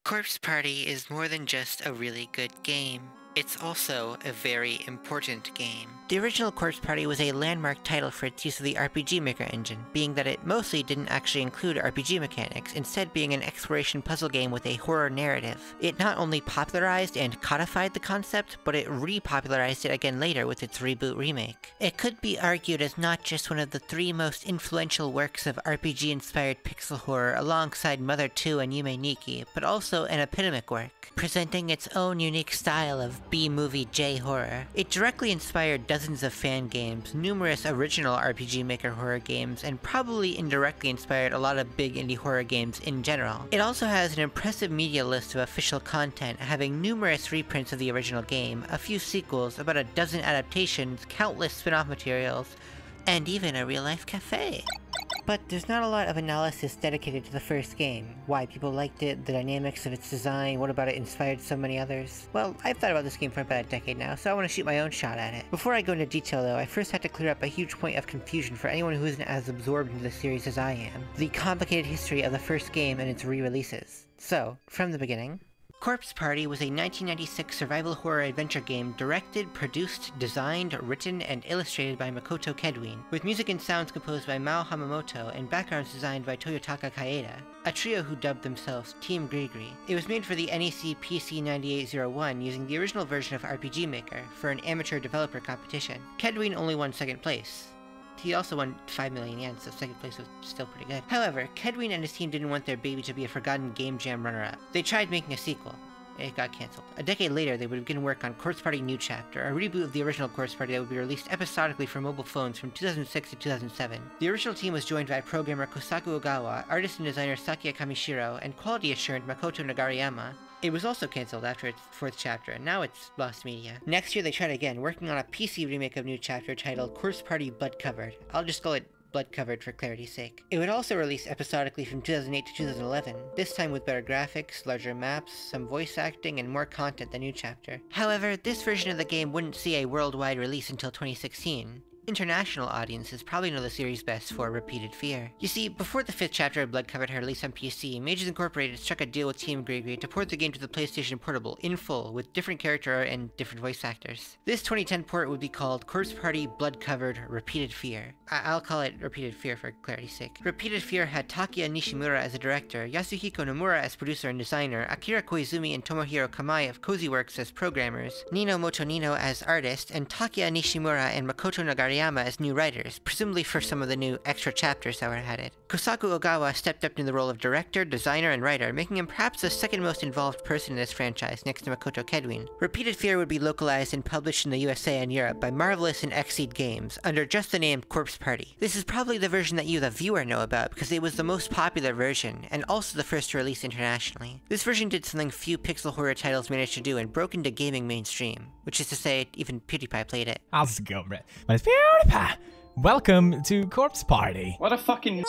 Corpse Party is more than just a really good game. It's also a very important game. The original Corpse Party was a landmark title for its use of the RPG Maker engine, being that it mostly didn't actually include RPG mechanics, instead being an exploration puzzle game with a horror narrative. It not only popularized and codified the concept, but it repopularized it again later with its reboot remake. It could be argued as not just one of the three most influential works of RPG-inspired pixel horror alongside Mother 2 and Yume Nikki, but also an epitomic work, presenting its own unique style of B-movie J-horror. It directly inspired dozens of fan games, numerous original RPG Maker horror games, and probably indirectly inspired a lot of big indie horror games in general. It also has an impressive media list of official content, having numerous reprints of the original game, a few sequels, about a dozen adaptations, countless spin-off materials, and even a real-life cafe. But there's not a lot of analysis dedicated to the first game. Why people liked it, the dynamics of its design, what about it inspired so many others. Well, I've thought about this game for about a decade now, so I want to shoot my own shot at it. Before I go into detail though, I first have to clear up a huge point of confusion for anyone who isn't as absorbed into the series as I am. The complicated history of the first game and its re-releases. So, from the beginning, Corpse Party was a 1996 survival horror adventure game directed, produced, designed, written, and illustrated by Makoto Kedwin, with music and sounds composed by Mao Hamamoto and backgrounds designed by Toyotaka Kaeda, a trio who dubbed themselves Team GrisGris. It was made for the NEC PC 9801 using the original version of RPG Maker for an amateur developer competition. Kedwin only won second place. He also won 5 million yen, so second place was still pretty good. However, Kedwin and his team didn't want their baby to be a forgotten Game Jam runner-up. They tried making a sequel. It got cancelled. A decade later, they would begin work on Corpse Party NewChapter, a reboot of the original Corpse Party that would be released episodically for mobile phones from 2006 to 2007. The original team was joined by programmer Kosaku Ogawa, artist and designer Sakia Kamishiro, and quality assurant Makoto Nagariyama. It was also cancelled after its fourth chapter, and now it's lost media. Next year they tried again, working on a PC remake of NewChapter titled Corpse Party Blood Covered. I'll just call it Blood Covered for clarity's sake. It would also release episodically from 2008 to 2011, this time with better graphics, larger maps, some voice acting, and more content than NewChapter. However, this version of the game wouldn't see a worldwide release until 2016. International audiences probably know the series best for Repeated Fear. You see, before the 5th chapter of Blood Covered had released on PC, Mages Incorporated struck a deal with Team GrisGris to port the game to the PlayStation Portable in full, with different character art and different voice actors. This 2010 port would be called Corpse Party Blood Covered Repeated Fear. I'll call it Repeated Fear for clarity's sake. Repeated Fear had Takia Nishimura as a director, Yasuhiko Nomura as producer and designer, Akira Koizumi and Tomohiro Kamai of Cozy Works as programmers, Nino Motonino as artist, and Takia Nishimura and Makoto Nagariyama as new writers, presumably for some of the new extra chapters that were added. Kosaku Ogawa stepped up into the role of director, designer, and writer, making him perhaps the second most involved person in this franchise, next to Makoto Kedwin. Repeated Fear would be localized and published in the USA and Europe by Marvelous and Xseed Games, under just the name Corpse Party. This is probably the version that you, the viewer, know about, because it was the most popular version, and also the first to release internationally. This version did something few pixel horror titles managed to do and broke into gaming mainstream, which is to say, even PewDiePie played it. How's it going, Brett? My name's PewDiePie. Welcome to Corpse Party. What a fucking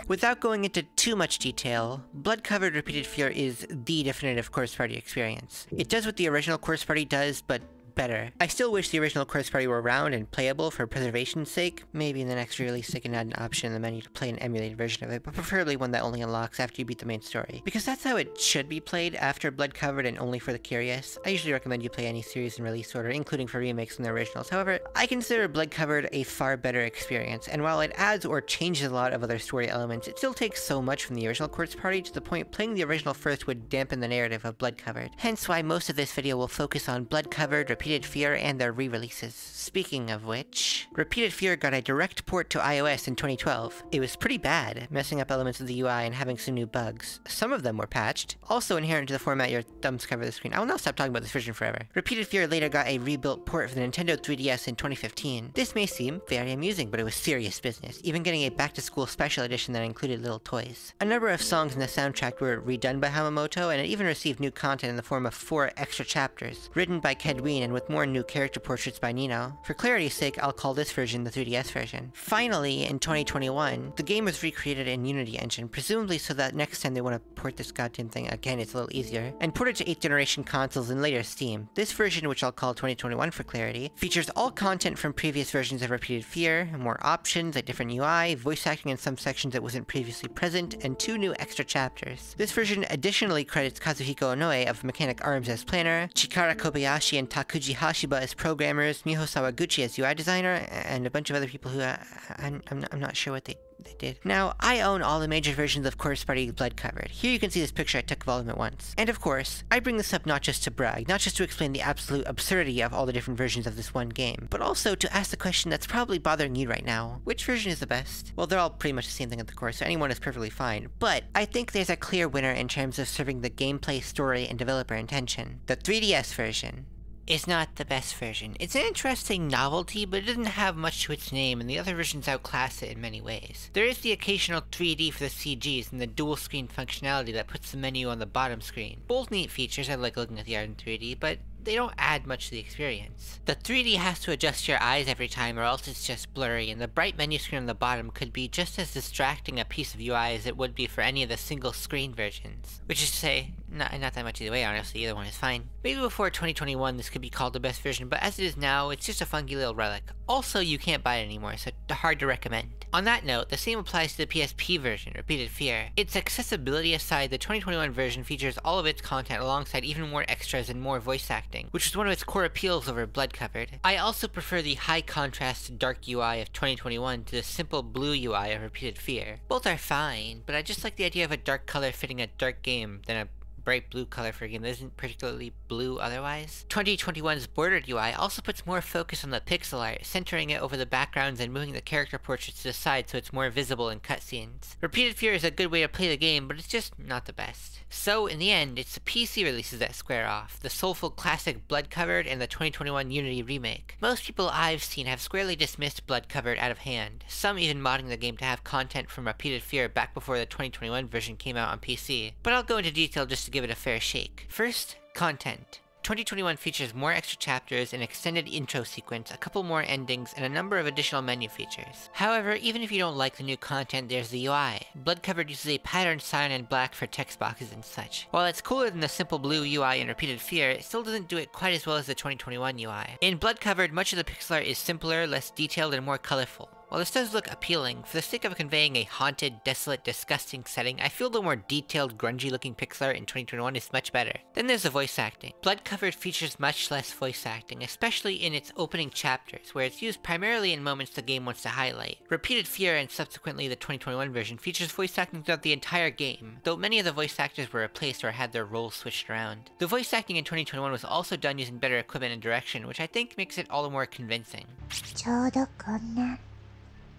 Without going into too much detail, Blood Covered Repeated Fear is the definitive Corpse Party experience. It does what the original Corpse Party does, but better. I still wish the original Corpse Party were around and playable for preservation's sake. Maybe in the next release they can add an option in the menu to play an emulated version of it, but preferably one that only unlocks after you beat the main story. Because that's how it should be played after Blood Covered and only for the curious. I usually recommend you play any series in release order, including for remakes and the originals. However, I consider Blood Covered a far better experience, and while it adds or changes a lot of other story elements, it still takes so much from the original Corpse Party to the point playing the original first would dampen the narrative of Blood Covered. Hence why most of this video will focus on Blood Covered, Repeated Fear, and their re-releases. Speaking of which, Repeated Fear got a direct port to iOS in 2012. It was pretty bad, messing up elements of the UI and having some new bugs. Some of them were patched. Also inherent to the format, your thumbs cover the screen. I will not stop talking about this version forever. Repeated Fear later got a rebuilt port for the Nintendo 3DS in 2015. This may seem very amusing, but it was serious business, even getting a back-to-school special edition that included little toys. A number of songs in the soundtrack were redone by Hamamoto, and it even received new content in the form of 4 extra chapters, written by Kedwin and with more new character portraits by Nino. For clarity's sake, I'll call this version the 3DS version. Finally, in 2021, the game was recreated in Unity engine, presumably so that next time they want to port this goddamn thing again, it's a little easier, and ported to 8th generation consoles and later Steam. This version, which I'll call 2021 for clarity, features all content from previous versions of Repeated Fear, more options, a different UI, voice acting in some sections that wasn't previously present, and 2 new extra chapters. This version additionally credits Kazuhiko Onoe of Mechanic Arms as planner, Chikara Kobayashi and Takuji Hashiba as programmers, Miho Sawaguchi as UI designer, and a bunch of other people who I'm not sure what they did. Now, I own all the major versions of Corpse Party Blood Covered. Here you can see this picture I took of all of them at once. And of course, I bring this up not just to brag, not just to explain the absolute absurdity of all the different versions of this one game, but also to ask the question that's probably bothering you right now. Which version is the best? Well, they're all pretty much the same thing at the core, so anyone is perfectly fine. But I think there's a clear winner in terms of serving the gameplay, story, and developer intention. The 3DS version is not the best version. It's an interesting novelty, but it doesn't have much to its name, and the other versions outclass it in many ways. There is the occasional 3D for the CGs and the dual screen functionality that puts the menu on the bottom screen. Both neat features, I like looking at the art in 3D, but they don't add much to the experience. The 3D has to adjust your eyes every time or else it's just blurry, and the bright menu screen on the bottom could be just as distracting a piece of UI as it would be for any of the single screen versions. Which is to say, not that much either way, honestly, either one is fine. Maybe before 2021 this could be called the best version, but as it is now, it's just a funky little relic. Also, you can't buy it anymore, so hard to recommend. On that note, the same applies to the PSP version, Repeated Fear. Its accessibility aside, the 2021 version features all of its content alongside even more extras and more voice acting, which is one of its core appeals over Blood Covered. I also prefer the high contrast dark UI of 2021 to the simple blue UI of Repeated Fear. Both are fine, but I just like the idea of a dark color fitting a dark game than a bright blue color for a game that isn't particularly blue otherwise. 2021's bordered UI also puts more focus on the pixel art, centering it over the backgrounds and moving the character portraits to the side so it's more visible in cutscenes. Repeated Fear is a good way to play the game, but it's just not the best. So, in the end, it's the PC releases that square off, the soulful classic Blood Covered and the 2021 Unity remake. Most people I've seen have squarely dismissed Blood Covered out of hand, some even modding the game to have content from Repeated Fear back before the 2021 version came out on PC. But I'll go into detail just to give it a fair shake. First, content. 2021 features more extra chapters, an extended intro sequence, a couple more endings, and a number of additional menu features. However, even if you don't like the new content, there's the UI. Blood Covered uses a patterned cyan and black for text boxes and such. While it's cooler than the simple blue UI in Repeated Fear, it still doesn't do it quite as well as the 2021 UI. In Blood Covered, much of the pixel art is simpler, less detailed, and more colorful. While this does look appealing, for the sake of conveying a haunted, desolate, disgusting setting, I feel the more detailed, grungy-looking pixel art in 2021 is much better. Then there's the voice acting. Blood Covered features much less voice acting, especially in its opening chapters, where it's used primarily in moments the game wants to highlight. Repeated Fear and subsequently the 2021 version features voice acting throughout the entire game, though many of the voice actors were replaced or had their roles switched around. The voice acting in 2021 was also done using better equipment and direction, which I think makes it all the more convincing.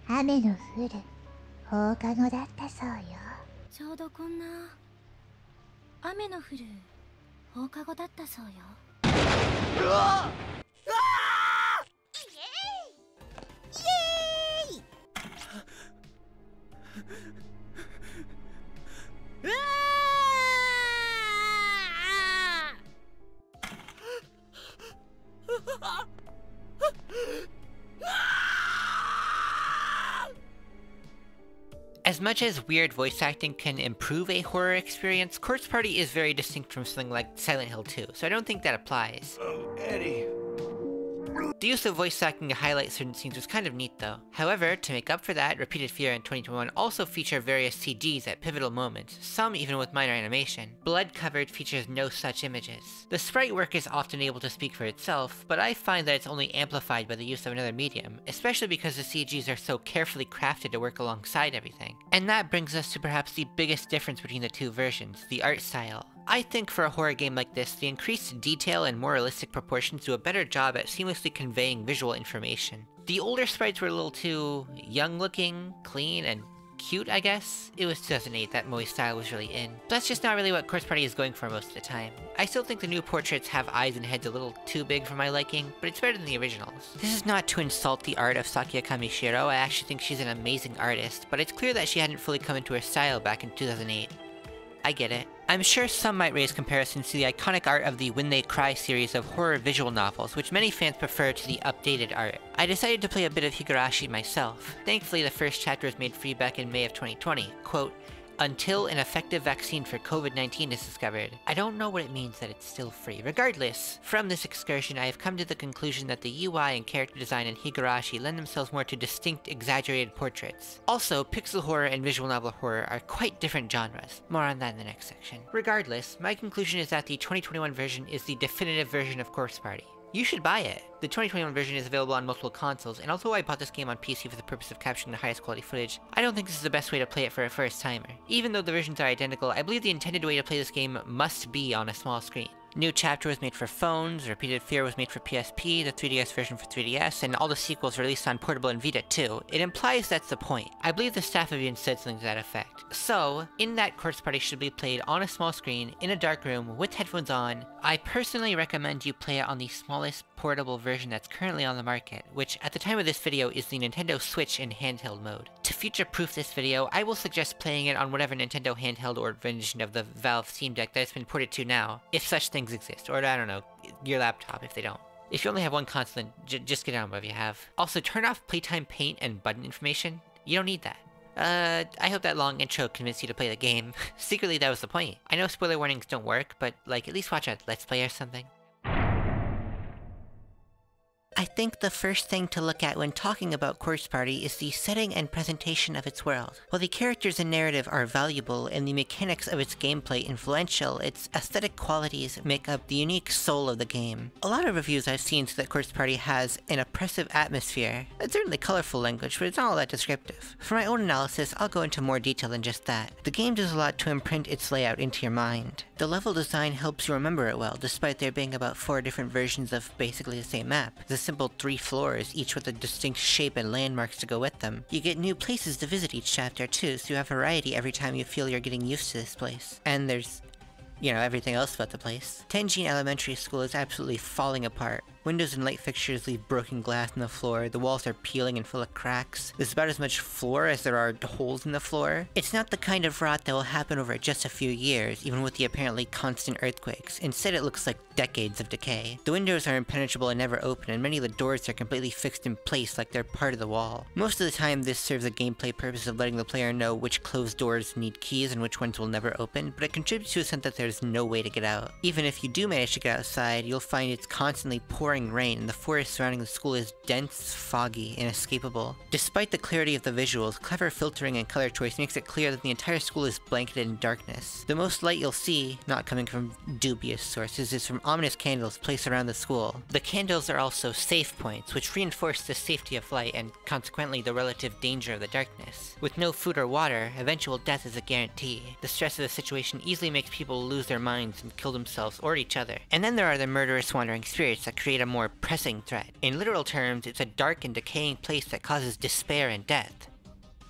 雨の降る放課後だったそうよ。ちょうどこんな雨の降る放課後だったそうよ。うわっ！イエーイ！イエーイ！うわー！ As much as weird voice acting can improve a horror experience, Corpse Party is very distinct from something like Silent Hill 2, so I don't think that applies. Oh, Eddie. The use of voice acting to highlight certain scenes was kind of neat though. However, to make up for that, Repeated Fear and 2021 also feature various CGs at pivotal moments, some even with minor animation. Blood Covered features no such images. The sprite work is often able to speak for itself, but I find that it's only amplified by the use of another medium, especially because the CGs are so carefully crafted to work alongside everything. And that brings us to perhaps the biggest difference between the two versions, the art style. I think for a horror game like this, the increased detail and more realistic proportions do a better job at seamlessly conveying visual information. The older sprites were a little too young looking, clean, and cute, I guess. It was 2008 that Moe style was really in. But that's just not really what Corpse Party is going for most of the time. I still think the new portraits have eyes and heads a little too big for my liking, but it's better than the originals. This is not to insult the art of Sakia Kamishiro, I actually think she's an amazing artist, but it's clear that she hadn't fully come into her style back in 2008. I get it. I'm sure some might raise comparisons to the iconic art of the When They Cry series of horror visual novels, which many fans prefer to the updated art. I decided to play a bit of Higurashi myself. Thankfully, the first chapter was made free back in May of 2020. Quote, "Until an effective vaccine for COVID-19 is discovered." I don't know what it means that it's still free. Regardless, from this excursion I have come to the conclusion that the UI and character design in Higurashi lend themselves more to distinct, exaggerated portraits. Also, pixel horror and visual novel horror are quite different genres. More on that in the next section. Regardless, my conclusion is that the 2021 version is the definitive version of Corpse Party. You should buy it. The 2021 version is available on multiple consoles, and although I bought this game on PC for the purpose of capturing the highest quality footage, I don't think this is the best way to play it for a first timer. Even though the versions are identical, I believe the intended way to play this game must be on a small screen. NewChapter was made for phones, Repeated Fear was made for PSP, the 3DS version for 3DS, and all the sequels released on portable and Vita too. It implies that's the point. I believe the staff have even said something to that effect. So, in that Corpse Party should be played on a small screen, in a dark room, with headphones on. I personally recommend you play it on the smallest portable version that's currently on the market, which at the time of this video is the Nintendo Switch in handheld mode. To future-proof this video, I will suggest playing it on whatever Nintendo handheld or version of the Valve Steam Deck that it's been ported to now, if such things exist, or I don't know, your laptop if they don't. If you only have one console, then just get on with what you have. Also, turn off playtime paint and button information. You don't need that. I hope that long intro convinced you to play the game. Secretly, that was the point. I know spoiler warnings don't work, but like, at least watch a Let's Play or something. I think the first thing to look at when talking about Corpse Party is the setting and presentation of its world. While the characters and narrative are valuable and the mechanics of its gameplay influential, its aesthetic qualities make up the unique soul of the game. A lot of reviews I've seen say that Corpse Party has an oppressive atmosphere. It's certainly colorful language, but it's not all that descriptive. For my own analysis, I'll go into more detail than just that. The game does a lot to imprint its layout into your mind. The level design helps you remember it well, despite there being about 4 different versions of basically the same map. The simple 3 floors, each with a distinct shape and landmarks to go with them. You get new places to visit each chapter too, so you have variety every time you feel you're getting used to this place. And there's, you know, everything else about the place. Tenjin Elementary School is absolutely falling apart. Windows and light fixtures leave broken glass on the floor, the walls are peeling and full of cracks. There's about as much floor as there are holes in the floor. It's not the kind of rot that will happen over just a few years, even with the apparently constant earthquakes. Instead, it looks like decades of decay. The windows are impenetrable and never open, and many of the doors are completely fixed in place like they're part of the wall. Most of the time, this serves the gameplay purpose of letting the player know which closed doors need keys and which ones will never open, but it contributes to a sense that there's no way to get out. Even if you do manage to get outside, you'll find it's constantly pouring rain, and the forest surrounding the school is dense, foggy, inescapable. Despite the clarity of the visuals, clever filtering and color choice makes it clear that the entire school is blanketed in darkness. The most light you'll see, not coming from dubious sources, is from ominous candles placed around the school. The candles are also safe points, which reinforce the safety of light and consequently the relative danger of the darkness. With no food or water, eventual death is a guarantee. The stress of the situation easily makes people lose their minds and kill themselves or each other. And then there are the murderous wandering spirits that create a more pressing threat. In literal terms, it's a dark and decaying place that causes despair and death.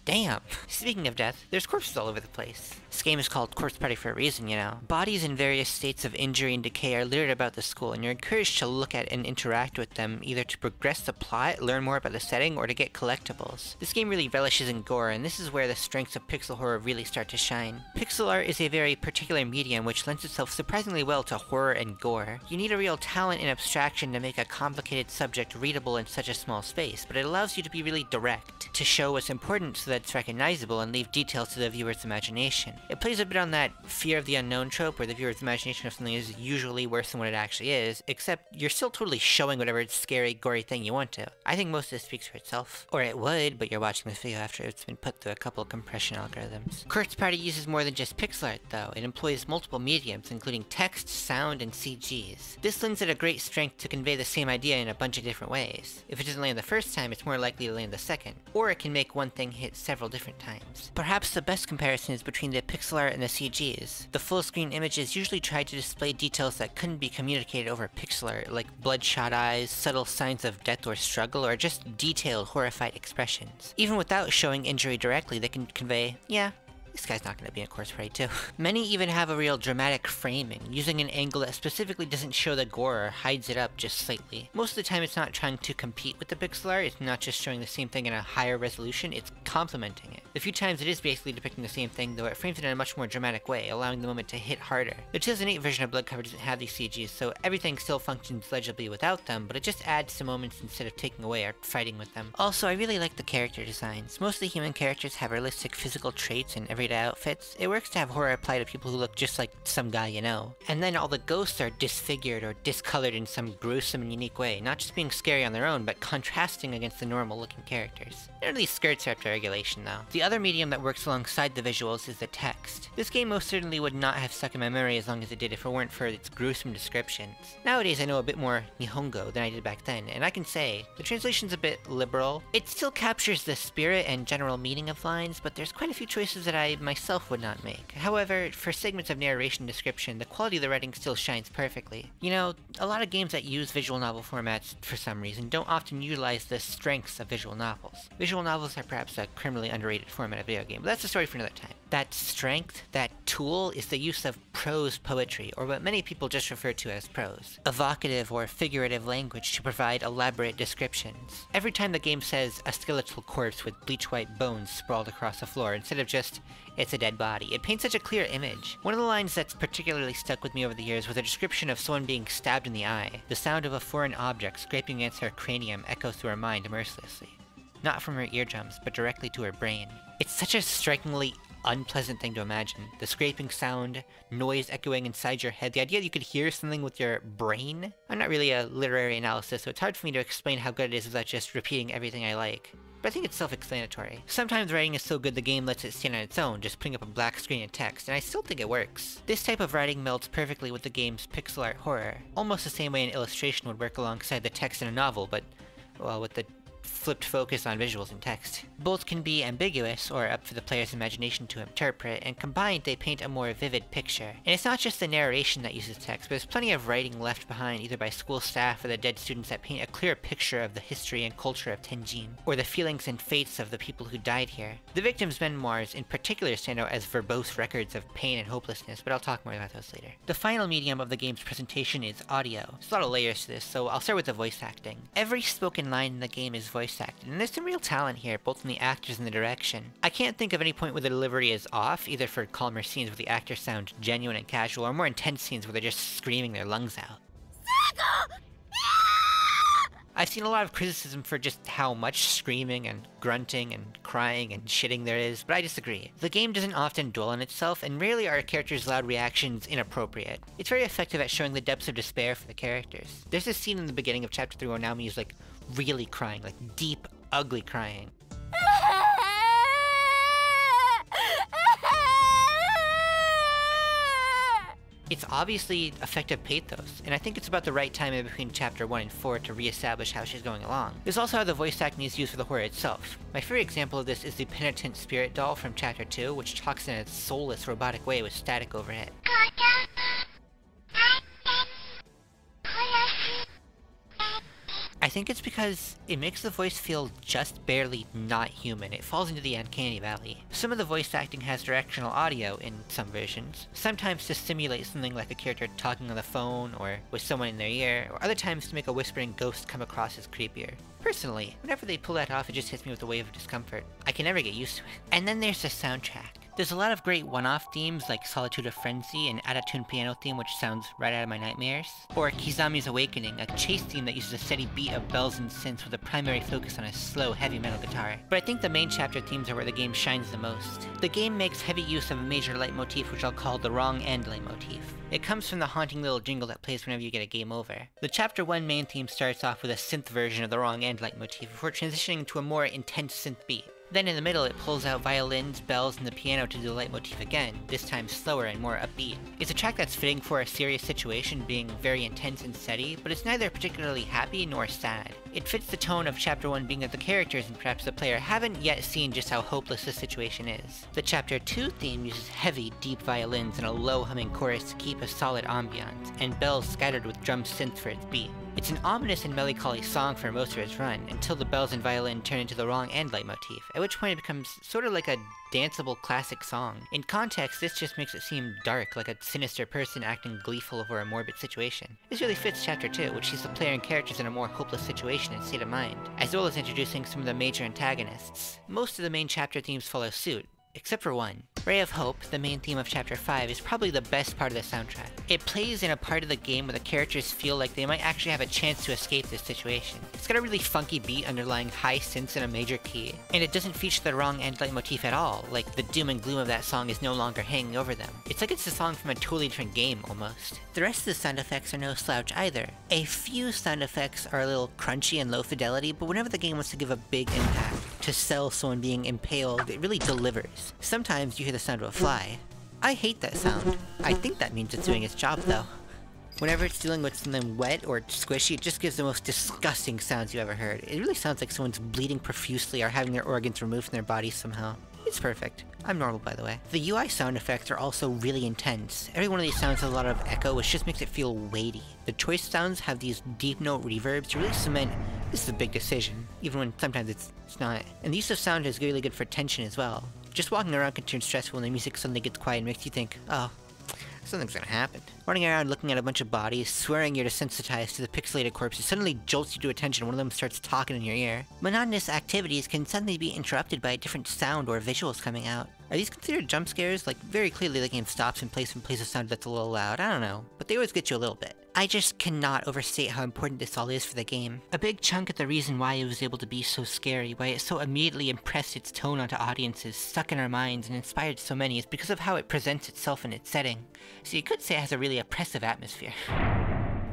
Damn. Speaking of death, there's corpses all over the place. This game is called Corpse Party for a reason, you know. Bodies in various states of injury and decay are littered about the school, and you're encouraged to look at and interact with them, either to progress the plot, learn more about the setting, or to get collectibles. This game really relishes in gore, and this is where the strengths of pixel horror really start to shine. Pixel art is a very particular medium which lends itself surprisingly well to horror and gore. You need a real talent in abstraction to make a complicated subject readable in such a small space, but it allows you to be really direct, to show what's important so that it's recognizable and leave details to the viewer's imagination. It plays a bit on that fear of the unknown trope where the viewer's imagination of something is usually worse than what it actually is, except you're still totally showing whatever scary, gory thing you want to. I think most of this speaks for itself. Or it would, but you're watching this video after it's been put through a couple of compression algorithms. Corpse Party uses more than just pixel art though. It employs multiple mediums, including text, sound, and CGs. This lends it a great strength to convey the same idea in a bunch of different ways. If it doesn't land the first time, it's more likely to land the second. Or it can make one thing hit several different times. Perhaps the best comparison is between the pixel art and the CGs. The full screen images usually try to display details that couldn't be communicated over pixel art, like bloodshot eyes, subtle signs of death or struggle, or just detailed, horrified expressions. Even without showing injury directly, they can convey, yeah, This guy's not gonna be in a corpse party too. Many even have a real dramatic framing, using an angle that specifically doesn't show the gore or hides it up just slightly. Most of the time it's not trying to compete with the pixel art, it's not just showing the same thing in a higher resolution, it's complementing it. A few times it is basically depicting the same thing, though it frames it in a much more dramatic way, allowing the moment to hit harder. The 2008 version of Blood Cover doesn't have these CGs, so everything still functions legibly without them, but it just adds to moments instead of taking away or fighting with them. Also, I really like the character designs. Most of the human characters have realistic physical traits and everyday outfits. It works to have horror apply to people who look just like some guy you know. And then all the ghosts are disfigured or discolored in some gruesome and unique way, not just being scary on their own, but contrasting against the normal looking characters. None of these skirts are up to regulation though. The other medium that works alongside the visuals is the text. This game most certainly would not have stuck in my memory as long as it did if it weren't for its gruesome descriptions. Nowadays I know a bit more Nihongo than I did back then, and I can say, the translation's a bit liberal. It still captures the spirit and general meaning of lines, but there's quite a few choices that I myself would not make. However, for segments of narration and description, the quality of the writing still shines perfectly. You know, a lot of games that use visual novel formats for some reason don't often utilize the strengths of visual novels. Visual novels are perhaps a criminally underrated format of video game, but that's a story for another time. That strength, that tool, is the use of prose poetry, or what many people just refer to as prose. Evocative or figurative language to provide elaborate descriptions. Every time the game says a skeletal corpse with bleach white bones sprawled across the floor, instead of just, it's a dead body, it paints such a clear image. One of the lines that's particularly stuck with me over the years was a description of someone being stabbed in the eye. The sound of a foreign object scraping against her cranium echoes through her mind mercilessly. Not from her eardrums, but directly to her brain. It's such a strikingly unpleasant thing to imagine. The scraping sound, noise echoing inside your head, the idea that you could hear something with your brain? I'm not really a literary analyst, so it's hard for me to explain how good it is without just repeating everything I like. But I think it's self-explanatory. Sometimes writing is so good the game lets it stand on its own, just putting up a black screen and text, and I still think it works. This type of writing melds perfectly with the game's pixel art horror, almost the same way an illustration would work alongside the text in a novel, but, well, with the flipped focus on visuals and text. Both can be ambiguous, or up for the player's imagination to interpret, and combined they paint a more vivid picture. And it's not just the narration that uses text, but there's plenty of writing left behind either by school staff or the dead students that paint a clear picture of the history and culture of Tenjin, or the feelings and fates of the people who died here. The victims' memoirs in particular stand out as verbose records of pain and hopelessness, but I'll talk more about those later. The final medium of the game's presentation is audio. There's a lot of layers to this, so I'll start with the voice acting. Every spoken line in the game is voice acted, and there's some real talent here, both in the actors and the direction. I can't think of any point where the delivery is off, either for calmer scenes where the actors sound genuine and casual, or more intense scenes where they're just screaming their lungs out. I've seen a lot of criticism for just how much screaming and grunting and crying and shitting there is, but I disagree. The game doesn't often dwell on itself, and rarely are a character's loud reactions inappropriate. It's very effective at showing the depths of despair for the characters. There's this scene in the beginning of Chapter 3 where Naomi is like really crying, like deep, ugly crying. It's obviously effective pathos, and I think it's about the right time in between Chapter 1 and 4 to re-establish how she's going along. There's also how the voice acting is used for the horror itself. My favorite example of this is the penitent spirit doll from Chapter 2, which talks in a soulless, robotic way with static overhead. I think it's because it makes the voice feel just barely not human. It falls into the uncanny valley. Some of the voice acting has directional audio in some versions, sometimes to simulate something like a character talking on the phone or with someone in their ear, or other times to make a whispering ghost come across as creepier. Personally, whenever they pull that off, it just hits me with a wave of discomfort. I can never get used to it. And then there's the soundtrack. There's a lot of great one-off themes like Solitude of Frenzy, an out-of-tune piano theme which sounds right out of my nightmares, or Kizami's Awakening, a chase theme that uses a steady beat of bells and synths with a primary focus on a slow, heavy metal guitar. But I think the main chapter themes are where the game shines the most. The game makes heavy use of a major leitmotif which I'll call the wrong end leitmotif. It comes from the haunting little jingle that plays whenever you get a game over. The Chapter 1 main theme starts off with a synth version of the wrong end leitmotif before transitioning to a more intense synth beat. Then in the middle it pulls out violins, bells, and the piano to do the leitmotif again, this time slower and more upbeat. It's a track that's fitting for a serious situation, being very intense and steady, but it's neither particularly happy nor sad. It fits the tone of Chapter 1 being that the characters and perhaps the player haven't yet seen just how hopeless the situation is. The Chapter 2 theme uses heavy, deep violins and a low humming chorus to keep a solid ambiance, and bells scattered with drum synth for its beat. It's an ominous and melancholy song for most of its run, until the bells and violin turn into the wrong end leitmotif, at which point it becomes sort of like a danceable classic song. In context, this just makes it seem dark, like a sinister person acting gleeful over a morbid situation. This really fits Chapter 2, which sees the player and characters in a more hopeless situation and state of mind, as well as introducing some of the major antagonists. Most of the main chapter themes follow suit, except for one. Ray of Hope, the main theme of Chapter 5, is probably the best part of the soundtrack. It plays in a part of the game where the characters feel like they might actually have a chance to escape this situation. It's got a really funky beat underlying high synths in a major key, and it doesn't feature the wrong end leitmotif at all, like the doom and gloom of that song is no longer hanging over them. It's like it's a song from a totally different game, almost. The rest of the sound effects are no slouch either. A few sound effects are a little crunchy and low fidelity, but whenever the game wants to give a big impact, to sell someone being impaled, it really delivers. Sometimes you hear the sound of a fly. I hate that sound. I think that means it's doing its job though. Whenever it's dealing with something wet or squishy, it just gives the most disgusting sounds you ever heard. It really sounds like someone's bleeding profusely or having their organs removed from their body somehow. It's perfect. I'm normal, by the way. The UI sound effects are also really intense. Every one of these sounds has a lot of echo, which just makes it feel weighty. The choice sounds have these deep note reverbs to really cement this is a big decision, even when sometimes it's not. And the use of sound is really good for tension as well. Just walking around can turn stressful when the music suddenly gets quiet and makes you think, oh, something's gonna happen. Running around looking at a bunch of bodies, swearing you're desensitized to the pixelated corpses suddenly jolts you to attention when one of them starts talking in your ear. Monotonous activities can suddenly be interrupted by a different sound or visuals coming out. Are these considered jump scares? Like, very clearly the game stops and plays a sound that's a little loud, I don't know, but they always get you a little bit. I just cannot overstate how important this all is for the game. A big chunk of the reason why it was able to be so scary, why it so immediately impressed its tone onto audiences, stuck in our minds, and inspired so many is because of how it presents itself in its setting. So you could say it has a really oppressive atmosphere.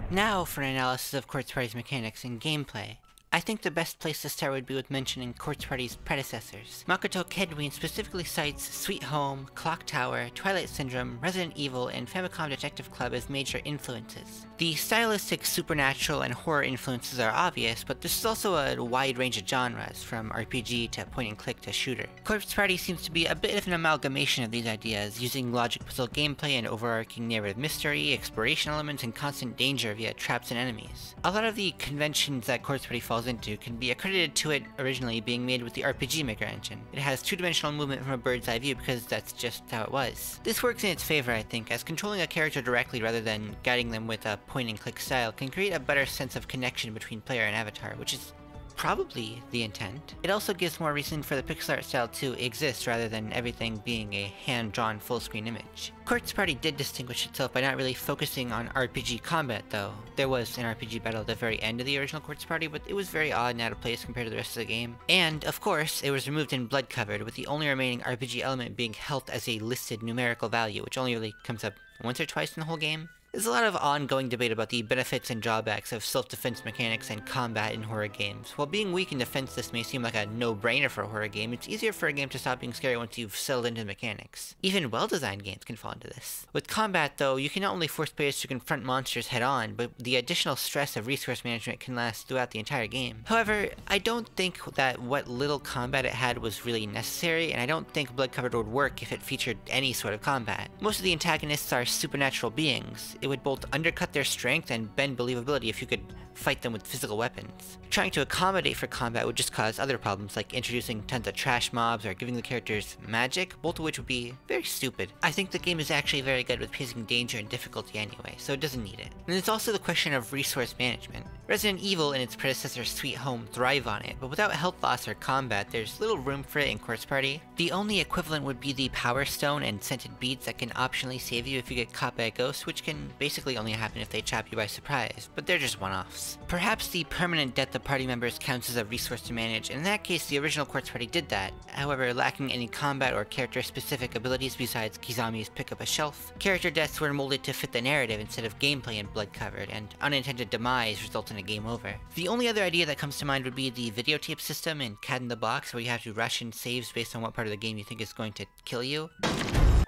Now for an analysis of Quartz Party's mechanics and gameplay. I think the best place to start would be with mentioning Quartz Party's predecessors. Makoto Kedwin specifically cites Sweet Home, Clock Tower, Twilight Syndrome, Resident Evil, and Famicom Detective Club as major influences. The stylistic, supernatural, and horror influences are obvious, but this is also a wide range of genres, from RPG to point-and-click to shooter. Quartz Party seems to be a bit of an amalgamation of these ideas, using logic puzzle gameplay and overarching narrative mystery, exploration elements, and constant danger via traps and enemies. A lot of the conventions that Quartz Party falls into can be accredited to it originally being made with the RPG Maker engine. It has two-dimensional movement from a bird's eye view because that's just how it was. This works in its favor, I think, as controlling a character directly rather than guiding them with a point-and-click style can create a better sense of connection between player and avatar, which is probably the intent. It also gives more reason for the pixel art style to exist rather than everything being a hand-drawn full-screen image. Quartz Party did distinguish itself by not really focusing on RPG combat though. There was an RPG battle at the very end of the original Quartz Party, but it was very odd and out of place compared to the rest of the game. And, of course, it was removed and blood covered, with the only remaining RPG element being health as a listed numerical value, which only really comes up once or twice in the whole game. There's a lot of ongoing debate about the benefits and drawbacks of self-defense mechanics and combat in horror games. While being weak in defense this may seem like a no-brainer for a horror game, it's easier for a game to stop being scary once you've settled into the mechanics. Even well-designed games can fall into this. With combat though, you can not only force players to confront monsters head-on, but the additional stress of resource management can last throughout the entire game. However, I don't think that what little combat it had was really necessary, and I don't think Blood Covered would work if it featured any sort of combat. Most of the antagonists are supernatural beings. It would both undercut their strength and bend believability if you could fight them with physical weapons. Trying to accommodate for combat would just cause other problems, like introducing tons of trash mobs or giving the characters magic, both of which would be very stupid. I think the game is actually very good with pacing danger and difficulty anyway, so it doesn't need it. And there's also the question of resource management. Resident Evil and its predecessor Sweet Home thrive on it, but without health loss or combat, there's little room for it in Quartz Party. The only equivalent would be the Power Stone and scented beads that can optionally save you if you get caught by a ghost, which can basically only happen if they trap you by surprise, but they're just one-offs. Perhaps the permanent death of party members counts as a resource to manage, and in that case the original Quartz Party did that, however lacking any combat or character-specific abilities besides Kizami's pick up a shelf. Character deaths were molded to fit the narrative instead of gameplay and blood covered, and unintended demise resulted in a game over. The only other idea that comes to mind would be the videotape system in Cat in the Box, where you have to rush in saves based on what part of the game you think is going to kill you.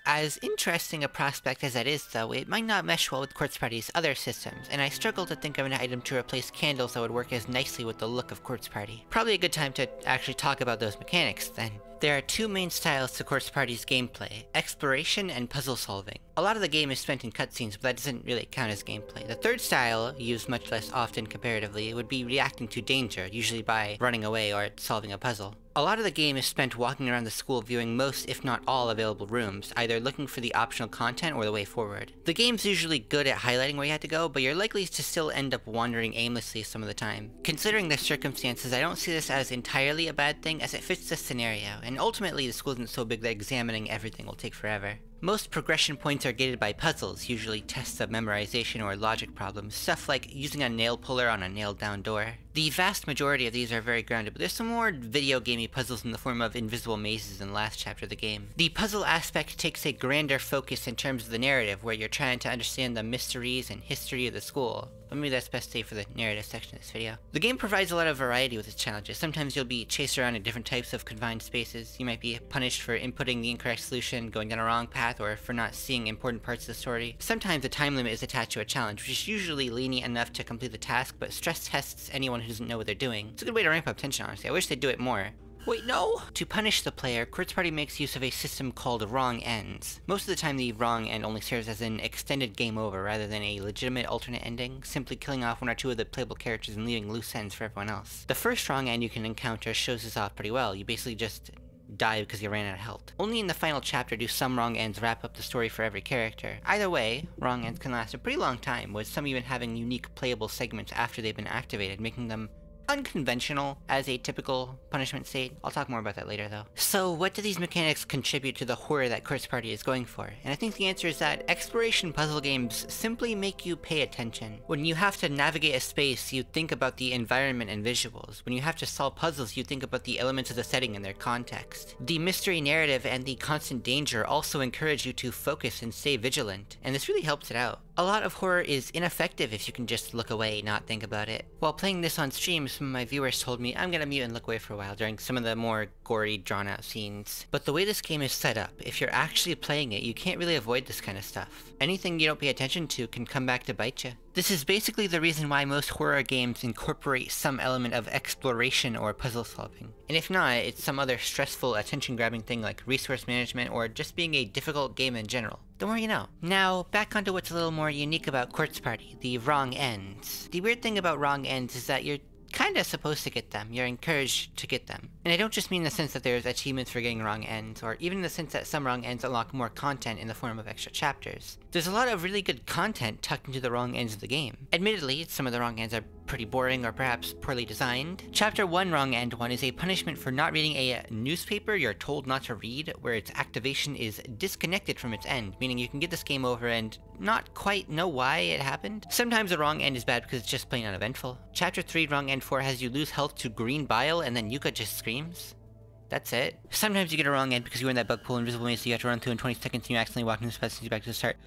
As interesting a prospect as that is though, it might not mesh well with Quartz Party's other systems, and I struggle to think of an item to replace candles that would work as nicely with the look of Quartz Party. Probably a good time to actually talk about those mechanics then. There are two main styles to Corpse Party's gameplay, exploration and puzzle solving. A lot of the game is spent in cutscenes, but that doesn't really count as gameplay. The third style, used much less often comparatively, would be reacting to danger, usually by running away or solving a puzzle. A lot of the game is spent walking around the school viewing most, if not all, available rooms, either looking for the optional content or the way forward. The game's usually good at highlighting where you have to go, but you're likely to still end up wandering aimlessly some of the time. Considering the circumstances, I don't see this as entirely a bad thing, as it fits the scenario, and ultimately the school isn't so big that examining everything will take forever. Most progression points are gated by puzzles, usually tests of memorization or logic problems, stuff like using a nail puller on a nailed down door. The vast majority of these are very grounded, but there's some more video gamey puzzles in the form of invisible mazes in the last chapter of the game. The puzzle aspect takes a grander focus in terms of the narrative, where you're trying to understand the mysteries and history of the school. But maybe that's best saved for the narrative section of this video. The game provides a lot of variety with its challenges. Sometimes you'll be chased around in different types of confined spaces. You might be punished for inputting the incorrect solution, going down a wrong path, or for not seeing important parts of the story. Sometimes a time limit is attached to a challenge, which is usually lenient enough to complete the task, but stress tests anyone who doesn't know what they're doing. It's a good way to ramp up tension, honestly. I wish they'd do it more. Wait, no! To punish the player, Corpse Party makes use of a system called wrong ends. Most of the time the wrong end only serves as an extended game over rather than a legitimate alternate ending, simply killing off one or two of the playable characters and leaving loose ends for everyone else. The first wrong end you can encounter shows this off pretty well. You basically just die because you ran out of health. Only in the final chapter do some wrong ends wrap up the story for every character. Either way, wrong ends can last a pretty long time, with some even having unique playable segments after they've been activated, making them unconventional as a typical punishment state. I'll talk more about that later though. So what do these mechanics contribute to the horror that Corpse Party is going for? And I think the answer is that exploration puzzle games simply make you pay attention. When you have to navigate a space, you think about the environment and visuals. When you have to solve puzzles, you think about the elements of the setting and their context. The mystery narrative and the constant danger also encourage you to focus and stay vigilant, and this really helps it out. A lot of horror is ineffective if you can just look away, not think about it. While playing this on stream, some of my viewers told me I'm gonna mute and look away for a while during some of the more gory, drawn-out scenes. But the way this game is set up, if you're actually playing it, you can't really avoid this kind of stuff. Anything you don't pay attention to can come back to bite you. This is basically the reason why most horror games incorporate some element of exploration or puzzle solving. And if not, it's some other stressful, attention-grabbing thing like resource management or just being a difficult game in general. The more you know. Now, back onto what's a little more unique about Corpse Party, the wrong ends. The weird thing about wrong ends is that you're kinda supposed to get them. You're encouraged to get them. And I don't just mean in the sense that there's achievements for getting wrong ends, or even in the sense that some wrong ends unlock more content in the form of extra chapters. There's a lot of really good content tucked into the wrong ends of the game. Admittedly, some of the wrong ends are pretty boring or perhaps poorly designed. Chapter 1 Wrong End 1 is a punishment for not reading a newspaper you're told not to read, where its activation is disconnected from its end, meaning you can get this game over and not quite know why it happened. Sometimes the wrong end is bad because it's just plain uneventful. Chapter 3 Wrong End 4 has you lose health to green bile and then Yuka just screams. That's it. Sometimes you get a wrong end because you're in that bug pool invisible maze so you have to run through in 20 seconds and you accidentally walk into the spot and you back to the start.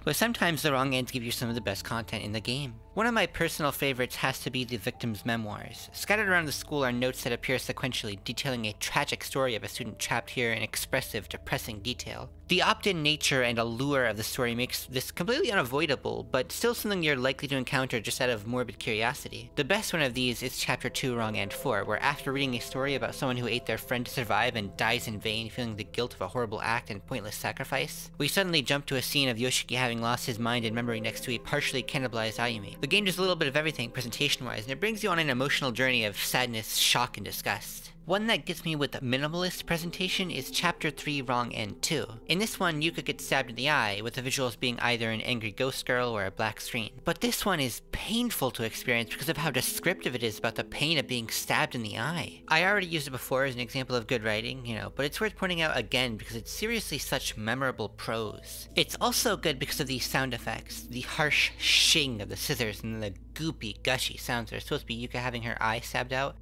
But sometimes the wrong ends give you some of the best content in the game. One of my personal favorites has to be the victim's memoirs. Scattered around the school are notes that appear sequentially, detailing a tragic story of a student trapped here in expressive, depressing detail. The opt-in nature and allure of the story makes this completely unavoidable, but still something you're likely to encounter just out of morbid curiosity. The best one of these is Chapter 2 Wrong End 4, where after reading a story about someone who ate their friend to survive and dies in vain, feeling the guilt of a horrible act and pointless sacrifice, we suddenly jump to a scene of Yoshiki having lost his mind and memory next to a partially cannibalized Ayumi. The game does a little bit of everything presentation-wise, and it brings you on an emotional journey of sadness, shock, and disgust. One that gets me with minimalist presentation is Chapter 3 Wrong End 2. In this one, Yuka gets stabbed in the eye, with the visuals being either an angry ghost girl or a black screen. But this one is painful to experience because of how descriptive it is about the pain of being stabbed in the eye. I already used it before as an example of good writing, but it's worth pointing out again because it's seriously such memorable prose. It's also good because of these sound effects, the harsh shing of the scissors and the goopy, gushy sounds that are supposed to be Yuka having her eye stabbed out.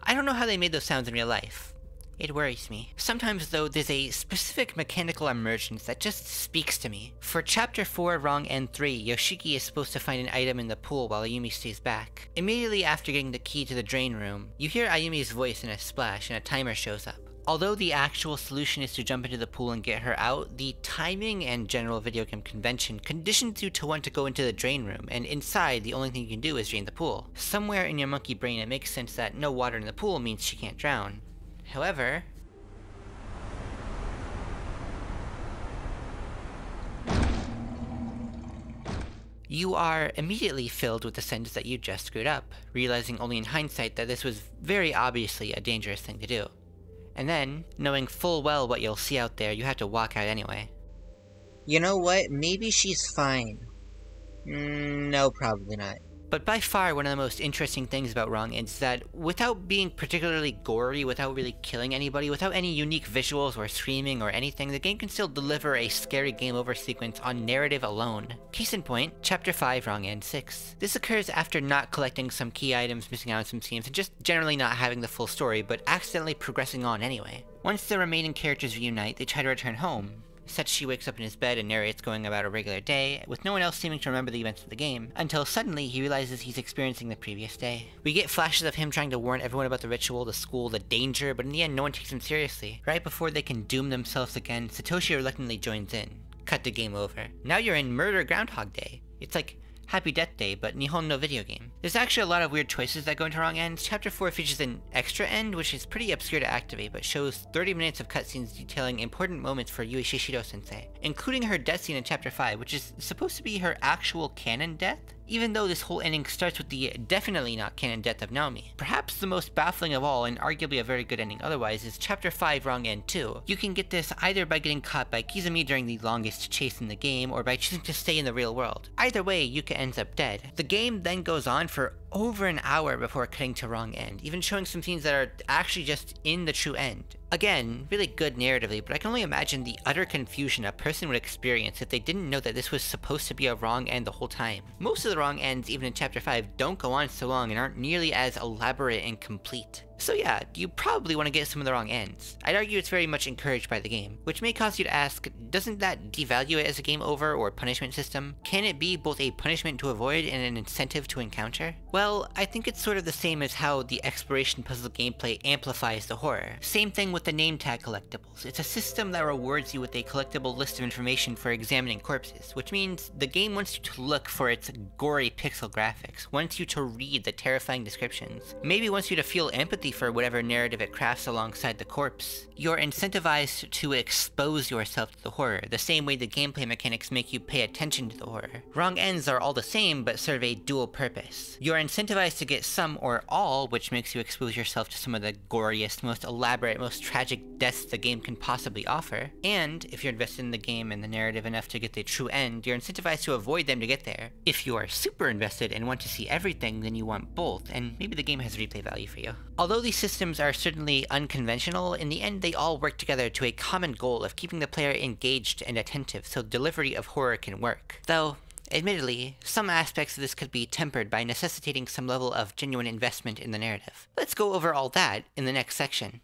I don't know how they made those sounds in real life. It worries me. Sometimes though, there's a specific mechanical emergence that just speaks to me. For Chapter 4 Wrong End 3, Yoshiki is supposed to find an item in the pool while Ayumi stays back. Immediately after getting the key to the drain room, you hear Ayumi's voice in a splash and a timer shows up. Although the actual solution is to jump into the pool and get her out, the timing and general video game convention conditions you to want to go into the drain room, and inside the only thing you can do is drain the pool. Somewhere in your monkey brain it makes sense that no water in the pool means she can't drown. However, you are immediately filled with the sense that you just screwed up, realizing only in hindsight that this was very obviously a dangerous thing to do. And then, knowing full well what you'll see out there, you have to walk out anyway. You know what? Maybe she's fine. No, probably not. But by far one of the most interesting things about Wrong Ends is that without being particularly gory, without really killing anybody, without any unique visuals or screaming or anything, the game can still deliver a scary game over sequence on narrative alone. Case in point, Chapter 5 Wrong End 6. This occurs after not collecting some key items, missing out on some scenes, and just generally not having the full story, but accidentally progressing on anyway. Once the remaining characters reunite, they try to return home. Sachiko wakes up in his bed and narrates going about a regular day, with no one else seeming to remember the events of the game, until suddenly he realizes he's experiencing the previous day. We get flashes of him trying to warn everyone about the ritual, the school, the danger, but in the end no one takes him seriously. Right before they can doom themselves again, Satoshi reluctantly joins in. Cut to game over. Now you're in Murder Groundhog Day. It's like Happy Death Day, but Nihon no video game. There's actually a lot of weird choices that go into Wrong Ends. Chapter 4 features an extra end, which is pretty obscure to activate, but shows 30 minutes of cutscenes detailing important moments for Yui Shishiro-sensei, including her death scene in Chapter 5, which is supposed to be her actual canon death, even though this whole ending starts with the definitely not canon death of Naomi. Perhaps the most baffling of all, and arguably a very good ending otherwise, is Chapter 5 Wrong End 2. You can get this either by getting caught by Kizumi during the longest chase in the game, or by choosing to stay in the real world. Either way, Yuka ends up dead. The game then goes on for over an hour before cutting to Wrong End, even showing some scenes that are actually just in the true end. Again, really good narratively, but I can only imagine the utter confusion a person would experience if they didn't know that this was supposed to be a wrong end the whole time. Most of the wrong ends, even in Chapter 5, don't go on so long and aren't nearly as elaborate and complete. So yeah, you probably want to get some of the wrong ends. I'd argue it's very much encouraged by the game, which may cause you to ask, doesn't that devalue it as a game over or punishment system? Can it be both a punishment to avoid and an incentive to encounter? Well, I think it's sort of the same as how the exploration puzzle gameplay amplifies the horror. Same thing with the name tag collectibles. It's a system that rewards you with a collectible list of information for examining corpses, which means the game wants you to look for its gory pixel graphics, wants you to read the terrifying descriptions, maybe wants you to feel empathy for whatever narrative it crafts alongside the corpse. You're incentivized to expose yourself to the horror, the same way the gameplay mechanics make you pay attention to the horror. Wrong ends are all the same, but serve a dual purpose. You're incentivized to get some or all, which makes you expose yourself to some of the goriest, most elaborate, most tragic deaths the game can possibly offer. And, if you're invested in the game and the narrative enough to get the true end, you're incentivized to avoid them to get there. If you are super invested and want to see everything, then you want both, and maybe the game has replay value for you. Although these systems are certainly unconventional, in the end they all work together to a common goal of keeping the player engaged and attentive so delivery of horror can work. Though, admittedly, some aspects of this could be tempered by necessitating some level of genuine investment in the narrative. Let's go over all that in the next section.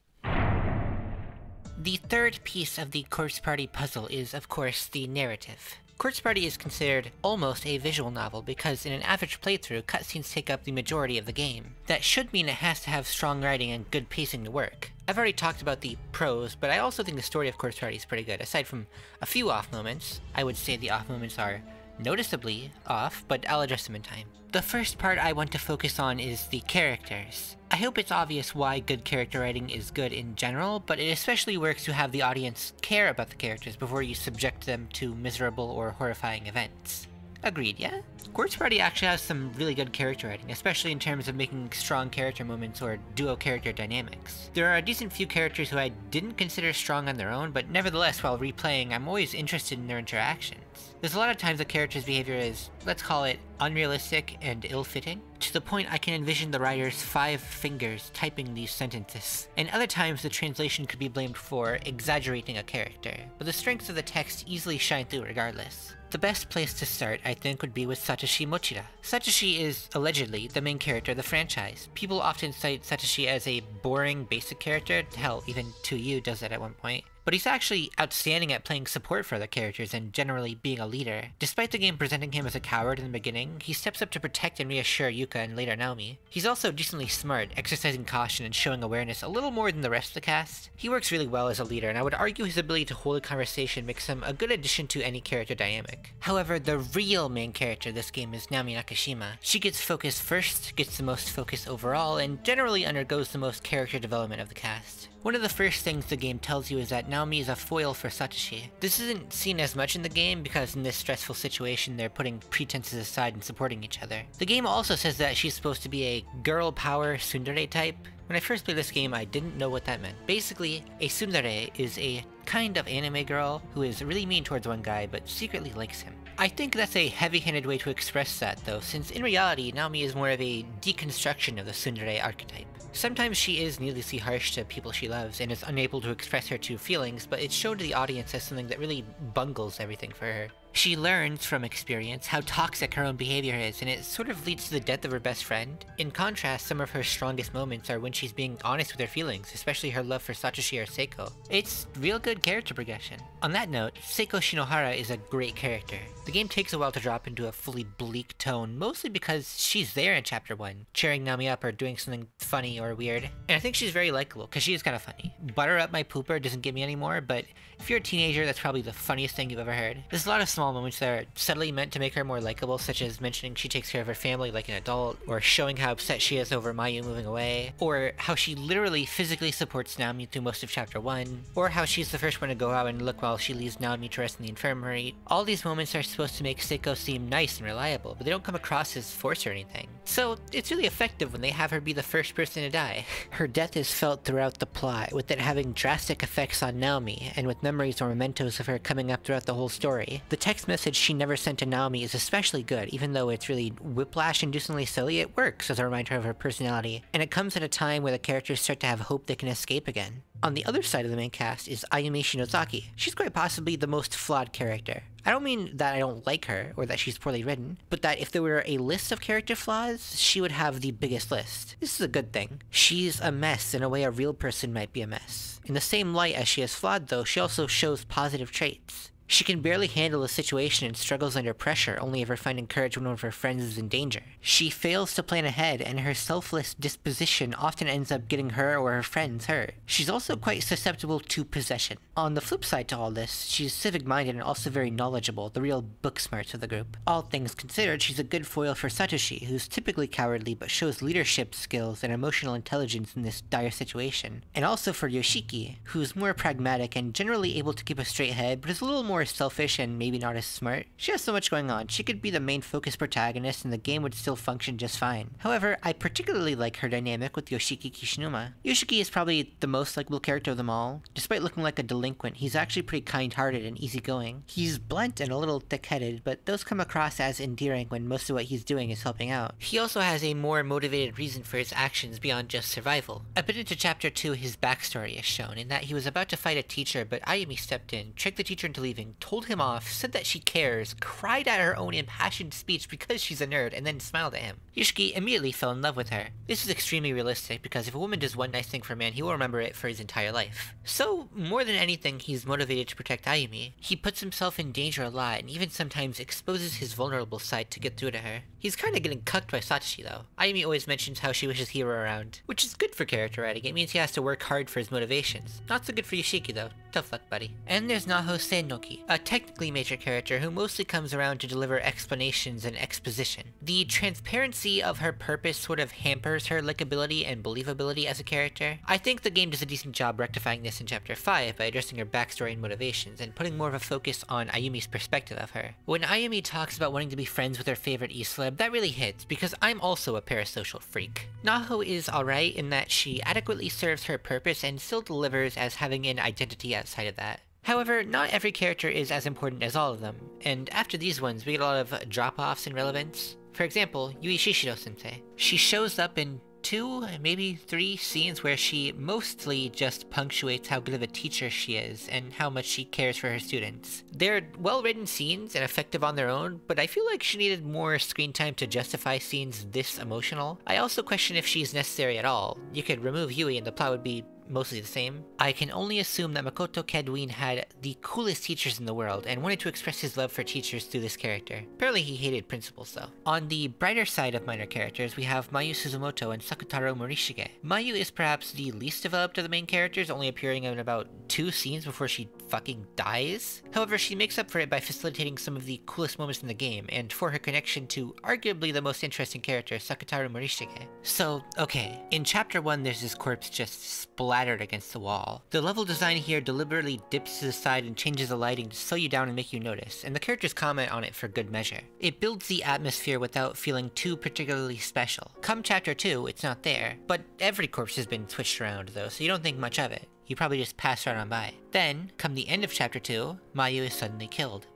The third piece of the Corpse Party puzzle is, of course, the narrative. Corpse Party is considered almost a visual novel because in an average playthrough, cutscenes take up the majority of the game. That should mean it has to have strong writing and good pacing to work. I've already talked about the pros, but I also think the story of Corpse Party is pretty good. Aside from a few off moments, I would say the off moments are noticeably off, but I'll address them in time. The first part I want to focus on is the characters. I hope it's obvious why good character writing is good in general, but it especially works to have the audience care about the characters before you subject them to miserable or horrifying events. Agreed, yeah? Corpse Party actually has some really good character writing, especially in terms of making strong character moments or duo character dynamics. There are a decent few characters who I didn't consider strong on their own, but nevertheless, while replaying, I'm always interested in their interactions. There's a lot of times the character's behavior is, let's call it, unrealistic and ill-fitting, to the point I can envision the writer's 5 fingers typing these sentences. And other times the translation could be blamed for exaggerating a character, but the strengths of the text easily shine through regardless. The best place to start, I think, would be with Satoshi Mochida. Satoshi is, allegedly, the main character of the franchise. People often cite Satoshi as a boring, basic character. Hell, even 2U does that at one point. But he's actually outstanding at playing support for other characters and generally being a leader. Despite the game presenting him as a coward in the beginning, he steps up to protect and reassure Yuka and later Naomi. He's also decently smart, exercising caution and showing awareness a little more than the rest of the cast. He works really well as a leader, and I would argue his ability to hold a conversation makes him a good addition to any character dynamic. However, the real main character of this game is Naomi Nakashima. She gets focus first, gets the most focus overall, and generally undergoes the most character development of the cast. One of the first things the game tells you is that Naomi is a foil for Satoshi. This isn't seen as much in the game because in this stressful situation they're putting pretenses aside and supporting each other. The game also says that she's supposed to be a girl power tsundere type. When I first played this game, I didn't know what that meant. Basically, a tsundere is a kind of anime girl who is really mean towards one guy but secretly likes him. I think that's a heavy-handed way to express that though, since in reality, Naomi is more of a deconstruction of the tsundere archetype. Sometimes she is needlessly harsh to people she loves and is unable to express her true feelings, but it's shown to the audience as something that really bungles everything for her. She learns from experience how toxic her own behavior is, and it sort of leads to the death of her best friend. In contrast, some of her strongest moments are when she's being honest with her feelings, especially her love for Satoshi or Seiko. It's real good character progression. On that note, Seiko Shinohara is a great character. The game takes a while to drop into a fully bleak tone, mostly because she's there in Chapter 1, cheering Naomi up or doing something funny or weird. And I think she's very likable, because she is kind of funny. Butter Up My Pooper doesn't get me anymore, but if you're a teenager, that's probably the funniest thing you've ever heard. There's a lot of small moments that are subtly meant to make her more likable, such as mentioning she takes care of her family like an adult, or showing how upset she is over Mayu moving away, or how she literally physically supports Naomi through most of Chapter 1, or how she's the first one to go out and look while she leaves Naomi to rest in the infirmary. All these moments are supposed to make Seiko seem nice and reliable, but they don't come across as forced or anything. So it's really effective when they have her be the first person to die. Her death is felt throughout the plot, with it having drastic effects on Naomi, and with memories or mementos of her coming up throughout the whole story. The text message she never sent to Naomi is especially good, even though it's really whiplash-inducingly silly. It works as a reminder of her personality, and it comes at a time where the characters start to have hope they can escape again. On the other side of the main cast is Ayumi Shinozaki. She's quite possibly the most flawed character. I don't mean that I don't like her, or that she's poorly written, but that if there were a list of character flaws, she would have the biggest list. This is a good thing. She's a mess in a way a real person might be a mess. In the same light as she is flawed though, she also shows positive traits. She can barely handle a situation and struggles under pressure, only ever finding courage when one of her friends is in danger. She fails to plan ahead, and her selfless disposition often ends up getting her or her friends hurt. She's also quite susceptible to possession. On the flip side to all this, she's civic-minded and also very knowledgeable, the real book smarts of the group. All things considered, she's a good foil for Satoshi, who's typically cowardly but shows leadership skills and emotional intelligence in this dire situation. And also for Yoshiki, who's more pragmatic and generally able to keep a straight head, but is a little more selfish and maybe not as smart. She has so much going on. She could be the main focus protagonist and the game would still function just fine. However, I particularly like her dynamic with Yoshiki Kishinuma. Yoshiki is probably the most likable character of them all. Despite looking like a delinquent, he's actually pretty kind-hearted and easygoing. He's blunt and a little thick-headed, but those come across as endearing when most of what he's doing is helping out. He also has a more motivated reason for his actions beyond just survival. A bit into Chapter 2, his backstory is shown, in that he was about to fight a teacher, but Ayumi stepped in, tricked the teacher into leaving, told him off, said that she cares, cried at her own impassioned speech because she's a nerd, and then smiled at him. Yoshiki immediately fell in love with her. This is extremely realistic because if a woman does one nice thing for a man, he will remember it for his entire life. So, more than anything, he's motivated to protect Ayumi. He puts himself in danger a lot, and even sometimes exposes his vulnerable side to get through to her. He's kinda getting cucked by Satoshi though. Ayumi always mentions how she wishes he were around, which is good for character writing. It means he has to work hard for his motivations. Not so good for Yoshiki though. Tough luck, buddy. And there's Naho Sennoki, a technically major character who mostly comes around to deliver explanations and exposition. The transparency of her purpose sort of hampers her likability and believability as a character. I think the game does a decent job rectifying this in Chapter 5 by addressing her backstory and motivations and putting more of a focus on Ayumi's perspective of her. When Ayumi talks about wanting to be friends with her favorite e-celeb, that really hits because I'm also a parasocial freak. Naho is alright in that she adequately serves her purpose and still delivers as having an identity outside of that. However, not every character is as important as all of them, and after these ones we get a lot of drop-offs in relevance. For example, Yui Shishiro-sensei. She shows up in 2, maybe 3 scenes where she mostly just punctuates how good of a teacher she is and how much she cares for her students. They're well-written scenes and effective on their own, but I feel like she needed more screen time to justify scenes this emotional. I also question if she's necessary at all. You could remove Yui and the plot would be mostly the same. I can only assume that Makoto Kedwin had the coolest teachers in the world and wanted to express his love for teachers through this character. Apparently he hated principals though. On the brighter side of minor characters, we have Mayu Suzumoto and Sakutaro Morishige. Mayu is perhaps the least developed of the main characters, only appearing in about 2 scenes before she fucking dies. However, she makes up for it by facilitating some of the coolest moments in the game, and for her connection to arguably the most interesting character, Sakutaro Morishige. So, okay, in Chapter 1 there's this corpse just splattered splattered against the wall. The level design here deliberately dips to the side and changes the lighting to slow you down and make you notice, and the characters comment on it for good measure. It builds the atmosphere without feeling too particularly special. Come Chapter 2, it's not there, but every corpse has been switched around though, so you don't think much of it. You probably just pass right on by. Then, come the end of Chapter 2, Mayu is suddenly killed.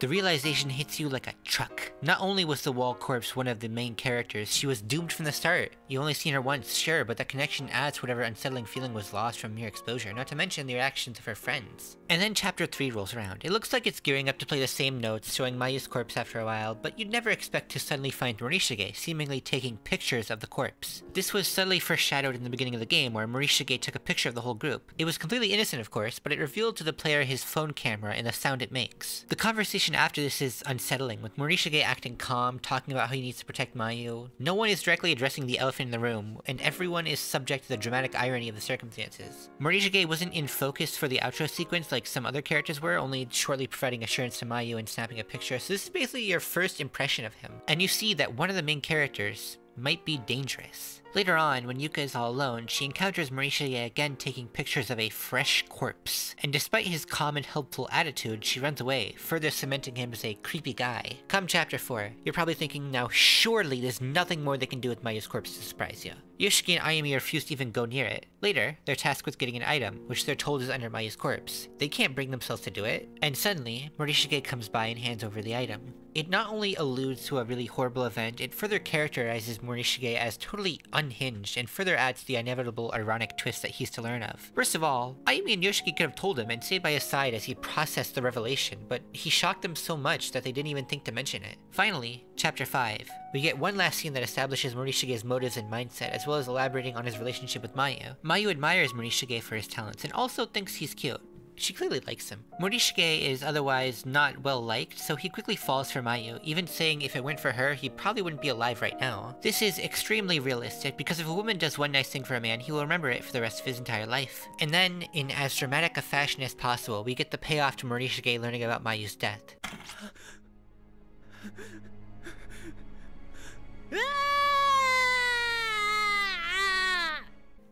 The realization hits you like a truck. Not only was the wall corpse one of the main characters, she was doomed from the start. You only seen her once, sure, but that connection adds to whatever unsettling feeling was lost from mere exposure, not to mention the reactions of her friends. And then Chapter 3 rolls around. It looks like it's gearing up to play the same notes, showing Mayu's corpse after a while, but you'd never expect to suddenly find Morishige seemingly taking pictures of the corpse. This was subtly foreshadowed in the beginning of the game, where Morishige took a picture of the whole group. It was completely innocent, of course, but it revealed to the player his phone camera and the sound it makes. The conversation after this is unsettling, with Morishige acting calm, talking about how he needs to protect Mayu. No one is directly addressing the elephant in the room, and everyone is subject to the dramatic irony of the circumstances. Morishige wasn't in focus for the outro sequence like some other characters were, only shortly providing assurance to Mayu and snapping a picture, so this is basically your first impression of him. And you see that one of the main characters might be dangerous. Later on, when Yuka is all alone, she encounters Morishige again taking pictures of a fresh corpse, and despite his calm and helpful attitude, she runs away, further cementing him as a creepy guy. Come Chapter 4, you're probably thinking, now surely there's nothing more they can do with Mayu's corpse to surprise you. Yoshiki and Ayumi refuse to even go near it. Later, they're tasked with getting an item, which they're told is under Mayu's corpse. They can't bring themselves to do it, and suddenly, Morishige comes by and hands over the item. It not only alludes to a really horrible event, it further characterizes Morishige as totally unhinged, and further adds the inevitable ironic twist that he's to learn of. First of all, Ayumi and Yoshiki could have told him and stayed by his side as he processed the revelation, but he shocked them so much that they didn't even think to mention it. Finally, Chapter 5. We get one last scene that establishes Morishige's motives and mindset, as well as elaborating on his relationship with Mayu. Mayu admires Morishige for his talents, and also thinks he's cute. She clearly likes him. Morishige is otherwise not well liked, so he quickly falls for Mayu, even saying if it weren't for her, he probably wouldn't be alive right now. This is extremely realistic, because if a woman does one nice thing for a man, he will remember it for the rest of his entire life. And then, in as dramatic a fashion as possible, we get the payoff to Morishige learning about Mayu's death.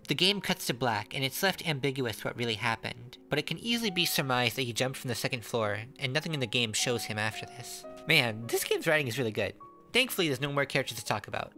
The game cuts to black, and it's left ambiguous what really happened, but it can easily be surmised that he jumped from the second floor, and nothing in the game shows him after this. Man, this game's writing is really good. Thankfully, there's no more characters to talk about.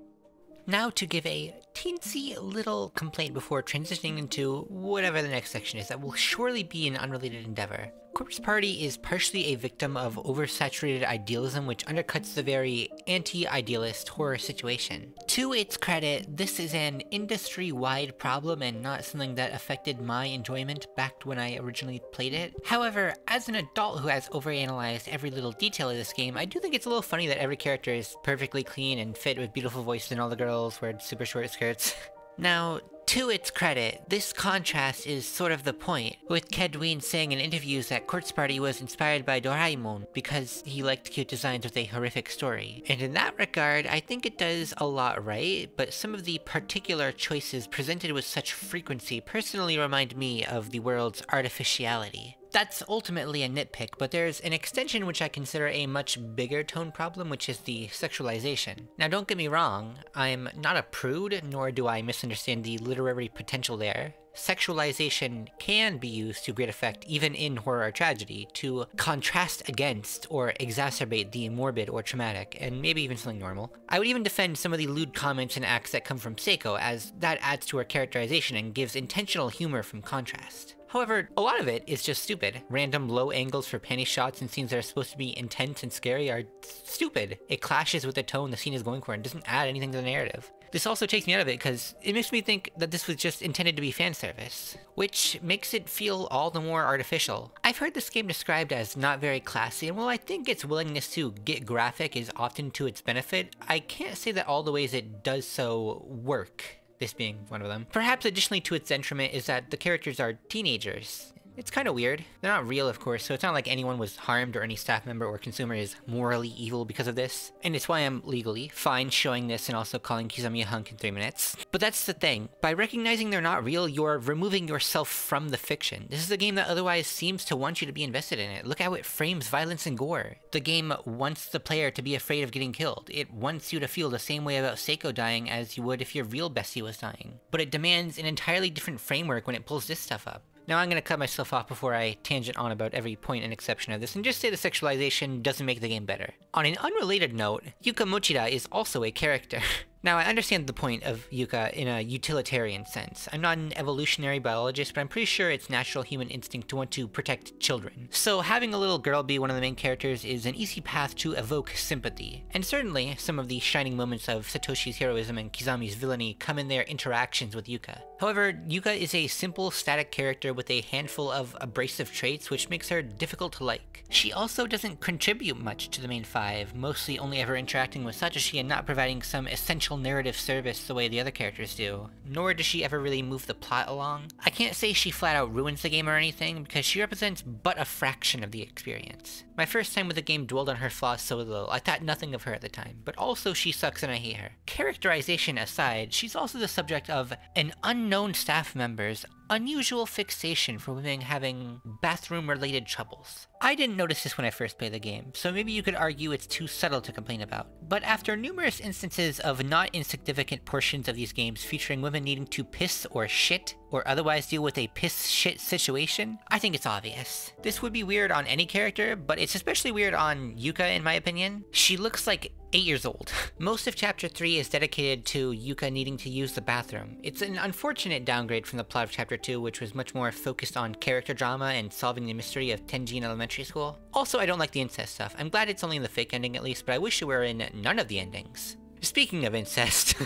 Now to give a teensy little complaint before transitioning into whatever the next section is that will surely be an unrelated endeavor. Corpse Party is partially a victim of oversaturated idealism, which undercuts the very anti-idealist horror situation. To its credit, this is an industry-wide problem and not something that affected my enjoyment back when I originally played it. However, as an adult who has overanalyzed every little detail of this game, I do think it's a little funny that every character is perfectly clean and fit with beautiful voices and all the girls wear super short skirts. Now, to its credit, this contrast is sort of the point, with Kedwin saying in interviews that Corpse Party was inspired by Doraemon because he liked cute designs with a horrific story. And in that regard, I think it does a lot right, but some of the particular choices presented with such frequency personally remind me of the world's artificiality. That's ultimately a nitpick, but there's an extension which I consider a much bigger tone problem, which is the sexualization. Now don't get me wrong, I'm not a prude, nor do I misunderstand the literary potential there. Sexualization can be used to great effect even in horror or tragedy, to contrast against or exacerbate the morbid or traumatic, and maybe even something normal. I would even defend some of the lewd comments and acts that come from Seiko, as that adds to her characterization and gives intentional humor from contrast. However, a lot of it is just stupid. Random low angles for panty shots and scenes that are supposed to be intense and scary are stupid. It clashes with the tone the scene is going for and doesn't add anything to the narrative. This also takes me out of it because it makes me think that this was just intended to be fan service, which makes it feel all the more artificial. I've heard this game described as not very classy, and while I think its willingness to get graphic is often to its benefit, I can't say that all the ways it does so work. This being one of them. Perhaps additionally to its detriment is that the characters are teenagers. It's kind of weird. They're not real, of course, so it's not like anyone was harmed or any staff member or consumer is morally evil because of this. And it's why I'm legally fine showing this and also calling Kizami a hunk in 3 minutes. But that's the thing. By recognizing they're not real, you're removing yourself from the fiction. This is a game that otherwise seems to want you to be invested in it. Look how it frames violence and gore. The game wants the player to be afraid of getting killed. It wants you to feel the same way about Seiko dying as you would if your real bestie was dying. But it demands an entirely different framework when it pulls this stuff up. Now I'm gonna cut myself off before I tangent on about every point and exception of this and just say the sexualization doesn't make the game better. On an unrelated note, Yuka Mochida is also a character. Now, I understand the point of Yuka in a utilitarian sense. I'm not an evolutionary biologist, but I'm pretty sure it's natural human instinct to want to protect children. So having a little girl be one of the main characters is an easy path to evoke sympathy. And certainly, some of the shining moments of Satoshi's heroism and Kizami's villainy come in their interactions with Yuka. However, Yuka is a simple, static character with a handful of abrasive traits, which makes her difficult to like. She also doesn't contribute much to the main five, mostly only ever interacting with Satoshi and not providing some essential narrative service the way the other characters do, nor does she ever really move the plot along. I can't say she flat out ruins the game or anything, because she represents but a fraction of the experience. My first time with the game dwelled on her flaws so little, I thought nothing of her at the time, but also she sucks and I hate her. Characterization aside, she's also the subject of an unknown staff member's unusual fixation for women having bathroom-related troubles. I didn't notice this when I first played the game, so maybe you could argue it's too subtle to complain about. But after numerous instances of not insignificant portions of these games featuring women needing to piss or shit, or otherwise deal with a piss-shit situation, I think it's obvious. This would be weird on any character, but it's especially weird on Yuka in my opinion. She looks like 8 years old. Most of Chapter 3 is dedicated to Yuka needing to use the bathroom. It's an unfortunate downgrade from the plot of Chapter 2, which was much more focused on character drama and solving the mystery of Tenjin Elementary School. Also, I don't like the incest stuff. I'm glad it's only in the fake ending at least, but I wish it were in none of the endings. Speaking of incest,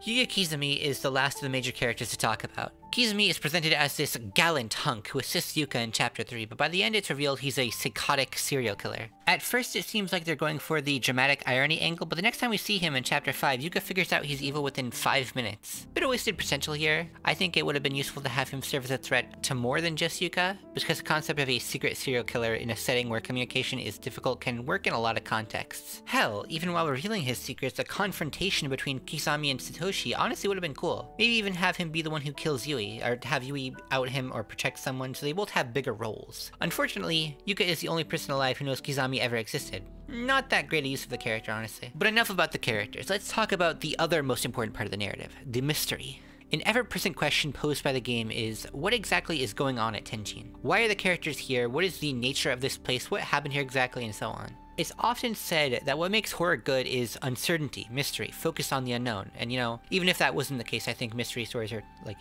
Yuya Kizami is the last of the major characters to talk about. Kizami is presented as this gallant hunk who assists Yuka in Chapter 3, but by the end it's revealed he's a psychotic serial killer. At first it seems like they're going for the dramatic irony angle, but the next time we see him in Chapter 5, Yuka figures out he's evil within 5 minutes. Bit of wasted potential here. I think it would have been useful to have him serve as a threat to more than just Yuka, because the concept of a secret serial killer in a setting where communication is difficult can work in a lot of contexts. Hell, even while revealing his secrets, a confrontation between Kizami and Satoshi honestly would have been cool. Maybe even have him be the one who kills Yui, or have Yui out him or protect someone so they both have bigger roles. Unfortunately, Yuka is the only person alive who knows Kizami ever existed. Not that great a use of the character, honestly. But enough about the characters, let's talk about the other most important part of the narrative, the mystery. An ever-present question posed by the game is, what exactly is going on at Tenjin? Why are the characters here? What is the nature of this place? What happened here exactly? And so on. It's often said that what makes horror good is uncertainty, mystery, focus on the unknown. And you know, even if that wasn't the case, I think mystery stories are, like,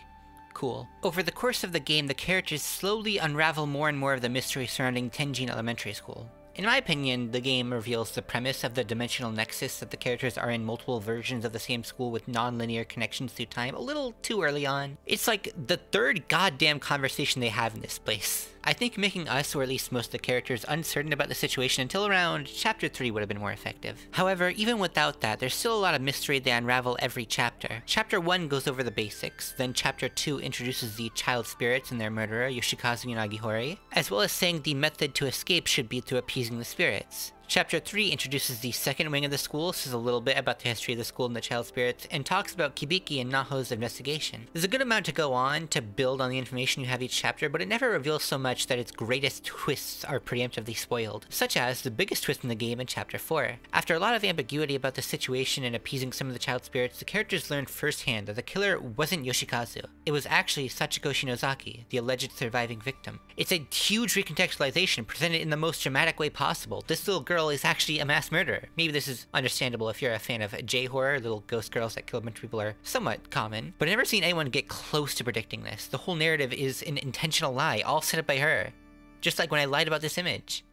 cool. Over the course of the game, the characters slowly unravel more and more of the mystery surrounding Tenjin Elementary School. In my opinion, the game reveals the premise of the dimensional nexus that the characters are in multiple versions of the same school with non-linear connections through time a little too early on. It's like the third goddamn conversation they have in this place. I think making us, or at least most of the characters, uncertain about the situation until around Chapter 3 would have been more effective. However, even without that, there's still a lot of mystery they unravel every chapter. Chapter 1 goes over the basics, then Chapter 2 introduces the child spirits and their murderer, Yoshikazu Nagihori, as well as saying the method to escape should be through appeasing the spirits. Chapter 3 introduces the second wing of the school, says a little bit about the history of the school and the child spirits, and talks about Kibiki and Naho's investigation. There's a good amount to go on to build on the information you have each chapter, but it never reveals so much that its greatest twists are preemptively spoiled, such as the biggest twist in the game in Chapter 4. After a lot of ambiguity about the situation and appeasing some of the child spirits, the characters learned firsthand that the killer wasn't Yoshikazu. It was actually Sachiko Shinozaki, the alleged surviving victim. It's a huge recontextualization presented in the most dramatic way possible. This little girl is actually a mass murderer. Maybe this is understandable if you're a fan of J-horror, little ghost girls that kill a bunch of people are somewhat common, but I've never seen anyone get close to predicting this. The whole narrative is an intentional lie, all set up by her. Just like when I lied about this image.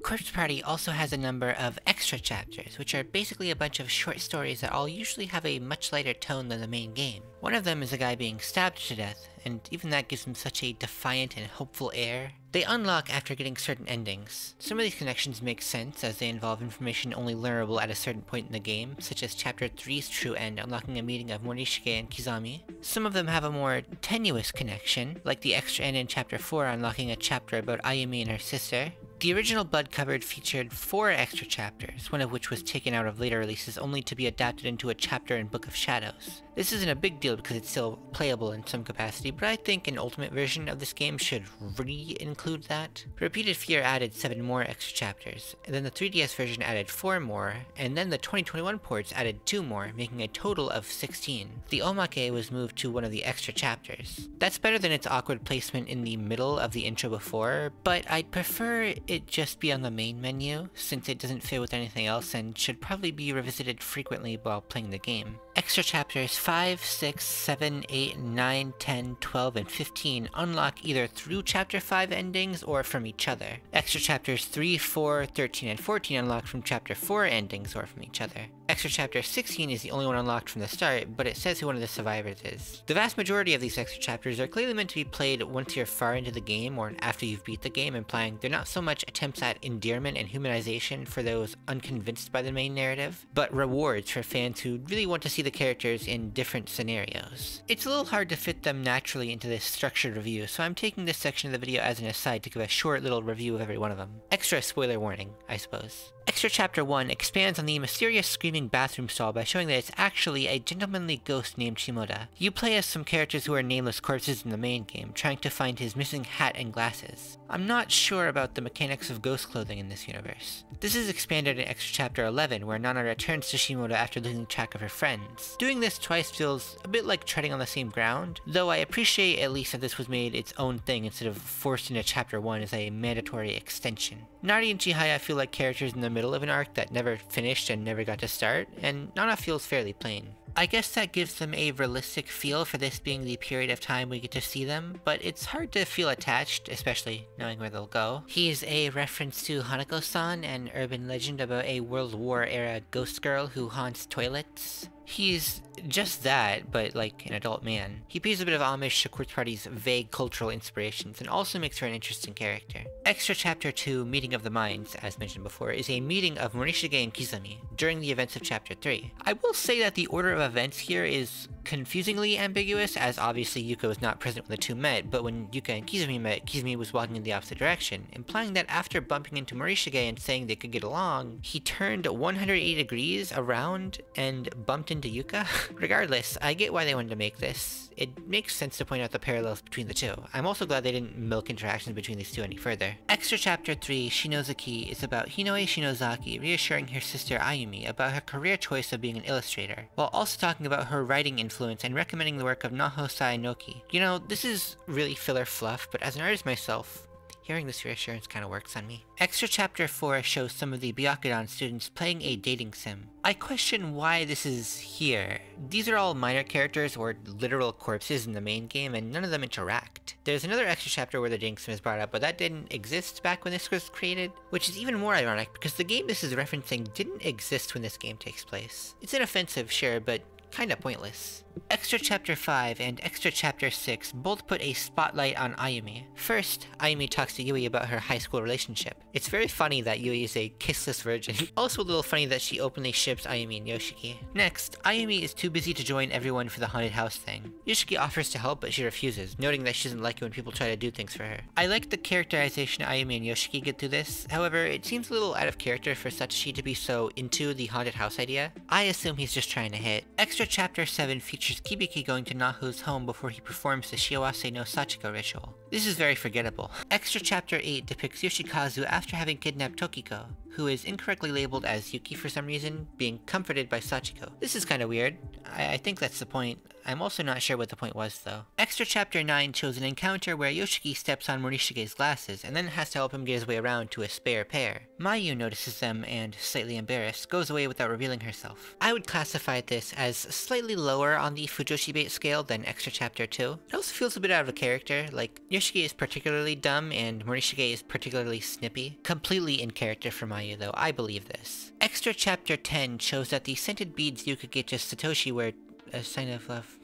Corpse Party also has a number of extra chapters, which are basically a bunch of short stories that all usually have a much lighter tone than the main game. One of them is a guy being stabbed to death, and even that gives him such a defiant and hopeful air. They unlock after getting certain endings. Some of these connections make sense as they involve information only learnable at a certain point in the game, such as Chapter 3's true end unlocking a meeting of Morishige and Kizami. Some of them have a more tenuous connection, like the extra end in Chapter 4 unlocking a chapter about Ayumi and her sister. The original Blood Cupboard featured 4 extra chapters, one of which was taken out of later releases only to be adapted into a chapter in Book of Shadows. This isn't a big deal because it's still playable in some capacity, but I think an ultimate version of this game should re-include that. Repeated Fear added 7 more extra chapters, and then the 3DS version added 4 more, and then the 2021 ports added 2 more, making a total of 16. The Omake was moved to one of the extra chapters. That's better than its awkward placement in the middle of the intro before, but I'd prefer it just be on the main menu, since it doesn't fit with anything else and should probably be revisited frequently while playing the game. Extra chapters 5, 6, 7, 8, 9, 10, 12, and 15 unlock either through Chapter 5 endings or from each other. Extra chapters 3, 4, 13, and 14 unlock from Chapter 4 endings or from each other. Extra chapter 16 is the only one unlocked from the start, but it says who one of the survivors is. The vast majority of these extra chapters are clearly meant to be played once you're far into the game or after you've beat the game, implying they're not so much attempts at endearment and humanization for those unconvinced by the main narrative, but rewards for fans who really want to see the characters in different scenarios. It's a little hard to fit them naturally into this structured review, so I'm taking this section of the video as an aside to give a short little review of every one of them. Extra spoiler warning, I suppose. Extra Chapter 1 expands on the mysterious screaming bathroom stall by showing that it's actually a gentlemanly ghost named Shimoda. You play as some characters who are nameless corpses in the main game, trying to find his missing hat and glasses. I'm not sure about the mechanics of ghost clothing in this universe. This is expanded in Extra Chapter 11, where Nana returns to Shimoda after losing track of her friends. Doing this twice feels a bit like treading on the same ground, though I appreciate at least that this was made its own thing instead of forced into Chapter 1 as a mandatory extension. Nari and Chihaya feel like characters in the middle of an arc that never finished and never got to start, and Nana feels fairly plain. I guess that gives them a realistic feel for this being the period of time we get to see them, but it's hard to feel attached, especially knowing where they'll go. He's a reference to Hanako-san, an urban legend about a World War era ghost girl who haunts toilets. He's just that, but like an adult man. He pays a bit of homage to Corpse Party's vague cultural inspirations and also makes for an interesting character. Extra Chapter 2, Meeting of the Minds, as mentioned before, is a meeting of Morishige and Kizami during the events of Chapter 3. I will say that the order of events here is confusingly ambiguous, as obviously Yuka was not present when the two met, but when Yuka and Kizami met, Kizami was walking in the opposite direction, implying that after bumping into Morishige and saying they could get along, he turned 180 degrees around and bumped into Yuka? Regardless, I get why they wanted to make this. It makes sense to point out the parallels between the two. I'm also glad they didn't milk interactions between these two any further. Extra Chapter 3, Shinozaki, is about Hinoe Shinozaki reassuring her sister Ayumi about her career choice of being an illustrator, while also talking about her writing influence and recommending the work of Nahosai Noki. You know, this is really filler fluff, but as an artist myself, hearing this reassurance kind of works on me. Extra Chapter 4 shows some of the Byakudan students playing a dating sim. I question why this is here. These are all minor characters or literal corpses in the main game, and none of them interact. There's another extra chapter where the dating sim is brought up, but that didn't exist back when this was created, which is even more ironic because the game this is referencing didn't exist when this game takes place. It's inoffensive, sure, but kinda pointless. Extra Chapter 5 and Extra Chapter 6 both put a spotlight on Ayumi. First, Ayumi talks to Yui about her high school relationship. It's very funny that Yui is a kissless virgin. Also a little funny that she openly ships Ayumi and Yoshiki. Next, Ayumi is too busy to join everyone for the haunted house thing. Yoshiki offers to help, but she refuses, noting that she doesn't like it when people try to do things for her. I like the characterization Ayumi and Yoshiki get through this, however, it seems a little out of character for Sachiko to be so into the haunted house idea. I assume he's just trying to hit. Extra Chapter 7 features Kibiki going to Nahu's home before he performs the Shiawase no Sachiko ritual. This is very forgettable. Extra Chapter 8 depicts Yoshikazu after having kidnapped Tokiko, who is incorrectly labeled as Yuki for some reason, being comforted by Sachiko. This is kinda weird. I think that's the point. I'm also not sure what the point was though. Extra Chapter 9 shows an encounter where Yoshiki steps on Morishige's glasses and then has to help him get his way around to a spare pair. Mayu notices them and, slightly embarrassed, goes away without revealing herself. I would classify this as slightly lower on the Fujoshi bait scale than Extra Chapter 2. It also feels a bit out of character, like Yoshiki is particularly dumb and Morishige is particularly snippy. Completely in character for Mayu though, I believe this. Extra Chapter 10 shows that the scented beads you could get to Satoshi were a sign of love.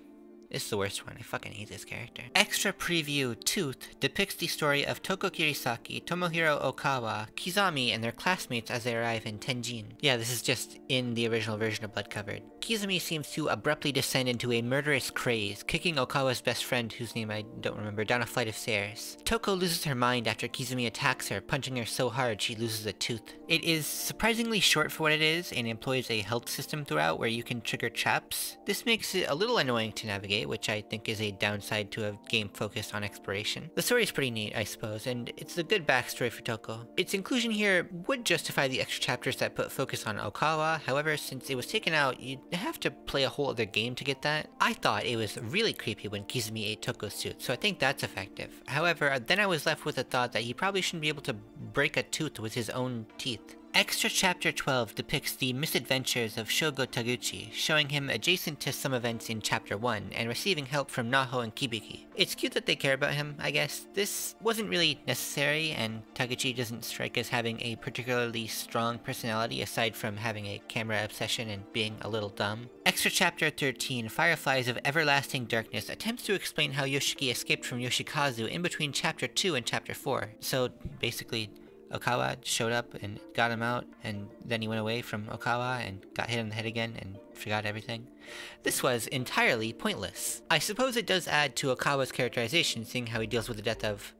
It's the worst one. I fucking hate this character. Extra Preview Tooth depicts the story of Toko Kirisaki, Tomohiro Okawa, Kizami, and their classmates as they arrive in Tenjin. Yeah, this is just in the original version of Blood Covered. Kizami seems to abruptly descend into a murderous craze, kicking Okawa's best friend, whose name I don't remember, down a flight of stairs. Toko loses her mind after Kizami attacks her, punching her so hard she loses a tooth. It is surprisingly short for what it is, and employs a health system throughout where you can trigger traps. This makes it a little annoying to navigate, which I think is a downside to a game focused on exploration. The story is pretty neat, I suppose, and it's a good backstory for Toko. Its inclusion here would justify the extra chapters that put focus on Okawa, however, since it was taken out, you'd have to play a whole other game to get that. I thought it was really creepy when Kizumi ate Toko's suit, so I think that's effective. However, then I was left with the thought that he probably shouldn't be able to break a tooth with his own teeth. Extra Chapter 12 depicts the misadventures of Shogo Taguchi, showing him adjacent to some events in Chapter 1, and receiving help from Naho and Kibiki. It's cute that they care about him, I guess. This wasn't really necessary, and Taguchi doesn't strike as having a particularly strong personality aside from having a camera obsession and being a little dumb. Extra Chapter 13, Fireflies of Everlasting Darkness, attempts to explain how Yoshiki escaped from Yoshikazu in between Chapter 2 and Chapter 4. So, basically, Okawa showed up and got him out, and then he went away from Okawa and got hit on the head again and forgot everything. This was entirely pointless. I suppose it does add to Okawa's characterization, seeing how he deals with the death of...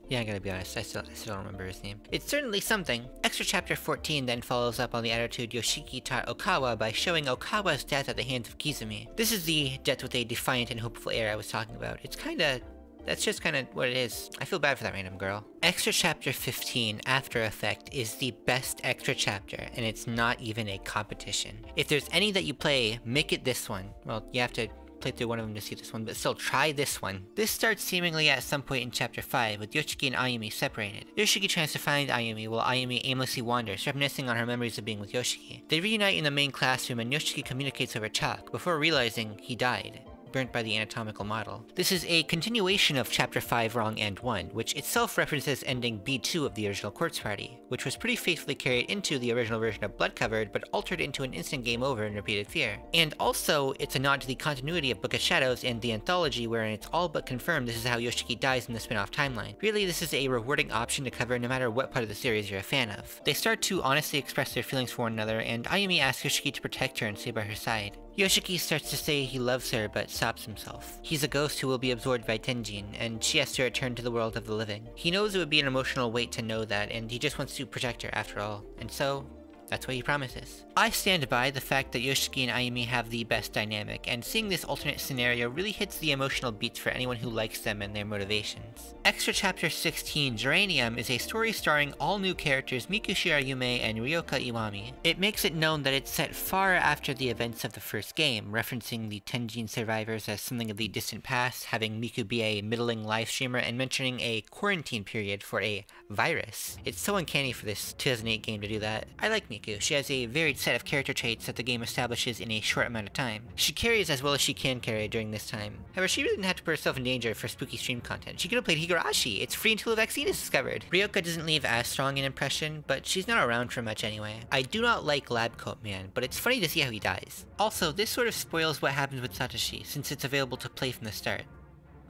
Yeah, I gotta be honest, I still don't remember his name. It's certainly something. Extra Chapter 14 then follows up on the attitude Yoshiki taught Okawa by showing Okawa's death at the hands of Kizumi. This is the death with a defiant and hopeful air I was talking about. It's kinda... That's just kind of what it is. I feel bad for that random girl. Extra Chapter 15, After Effect, is the best extra chapter, and it's not even a competition. If there's any that you play, make it this one. Well, you have to play through one of them to see this one, but still, try this one. This starts seemingly at some point in Chapter 5, with Yoshiki and Ayumi separated. Yoshiki tries to find Ayumi, while Ayumi aimlessly wanders, reminiscing on her memories of being with Yoshiki. They reunite in the main classroom, and Yoshiki communicates over chalk, before realizing he died, burnt by the anatomical model. This is a continuation of Chapter 5 Wrong End 1, which itself references ending B2 of the original Quartz Party, which was pretty faithfully carried into the original version of Blood Covered, but altered into an instant game over in Repeated Fear. And also, it's a nod to the continuity of Book of Shadows and the anthology, wherein it's all but confirmed this is how Yoshiki dies in the spin-off timeline. Really, this is a rewarding option to cover no matter what part of the series you're a fan of. They start to honestly express their feelings for one another, and Ayumi asks Yoshiki to protect her and stay by her side. Yoshiki starts to say he loves her, but stops himself. He's a ghost who will be absorbed by Tenjin, and she has to return to the world of the living. He knows it would be an emotional weight to know that, and he just wants to protect her after all. And so, that's what he promises. I stand by the fact that Yoshiki and Ayumi have the best dynamic, and seeing this alternate scenario really hits the emotional beats for anyone who likes them and their motivations. Extra Chapter 16, Geranium, is a story starring all new characters Mikushi Ayume and Ryoka Iwami. It makes it known that it's set far after the events of the first game, referencing the Tenjin survivors as something of the distant past, having Miku be a middling live streamer, and mentioning a quarantine period for a virus. It's so uncanny for this 2008 game to do that. I like Miku. She has a varied set of character traits that the game establishes in a short amount of time. She carries as well as she can carry during this time. However, she really didn't have to put herself in danger for spooky stream content. She could have played Higurashi. It's free until a vaccine is discovered. Ryoka doesn't leave as strong an impression, but she's not around for much anyway. I do not like Lab Coat Man, but it's funny to see how he dies. Also, this sort of spoils what happens with Satoshi, since it's available to play from the start.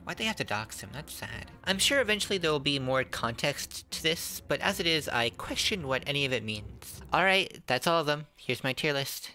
Why'd they have to dox him? That's sad. I'm sure eventually there will be more context to this, but as it is, I question what any of it means. Alright, that's all of them. Here's my tier list.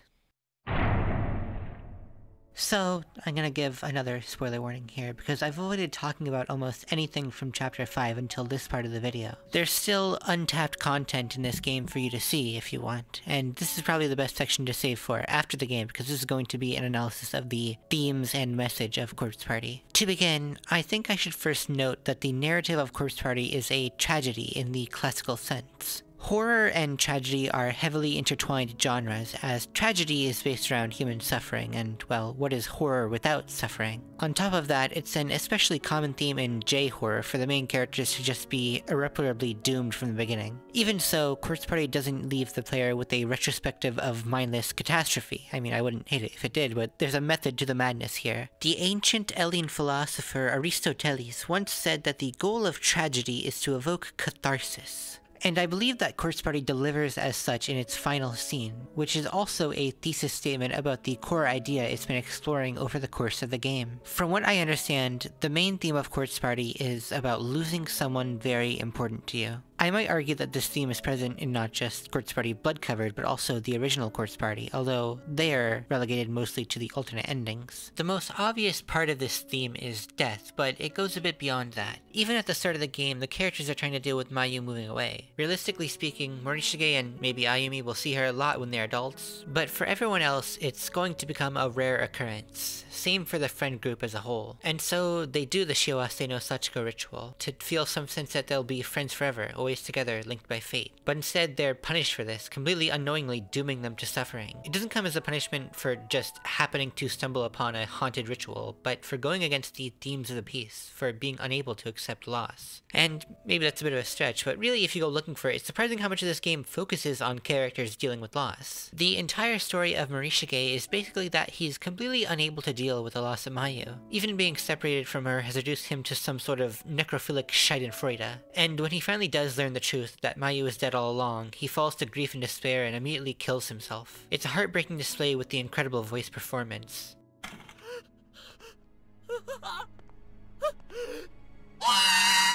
So, I'm gonna give another spoiler warning here, because I've avoided talking about almost anything from Chapter 5 until this part of the video. There's still untapped content in this game for you to see if you want, and this is probably the best section to save for after the game, because this is going to be an analysis of the themes and message of Corpse Party. To begin, I think I should first note that the narrative of Corpse Party is a tragedy in the classical sense. Horror and tragedy are heavily intertwined genres, as tragedy is based around human suffering, and, well, what is horror without suffering? On top of that, it's an especially common theme in J-horror for the main characters to just be irreparably doomed from the beginning. Even so, Corpse Party doesn't leave the player with a retrospective of mindless catastrophe. I mean, I wouldn't hate it if it did, but there's a method to the madness here. The ancient Elean philosopher Aristoteles once said that the goal of tragedy is to evoke catharsis. And I believe that Corpse Party delivers as such in its final scene, which is also a thesis statement about the core idea it's been exploring over the course of the game. From what I understand, the main theme of Corpse Party is about losing someone very important to you. I might argue that this theme is present in not just Corpse Party Blood Covered, but also the original Corpse Party, although they are relegated mostly to the alternate endings. The most obvious part of this theme is death, but it goes a bit beyond that. Even at the start of the game, the characters are trying to deal with Mayu moving away. Realistically speaking, Morishige and maybe Ayumi will see her a lot when they're adults, but for everyone else, it's going to become a rare occurrence. Same for the friend group as a whole. And so they do the Shiawase no Sachiko ritual, to feel some sense that they'll be friends forever, always together, linked by fate. But instead, they're punished for this, completely unknowingly dooming them to suffering. It doesn't come as a punishment for just happening to stumble upon a haunted ritual, but for going against the themes of the piece, for being unable to accept loss. And maybe that's a bit of a stretch, but really if you go looking for it, it's surprising how much of this game focuses on characters dealing with loss. The entire story of Morishige is basically that he's completely unable to deal with the loss of Mayu. Even being separated from her has reduced him to some sort of necrophilic schadenfreude. And when he finally does learn the truth that Mayu is dead all along, he falls to grief and despair and immediately kills himself. It's a heartbreaking display with the incredible voice performance.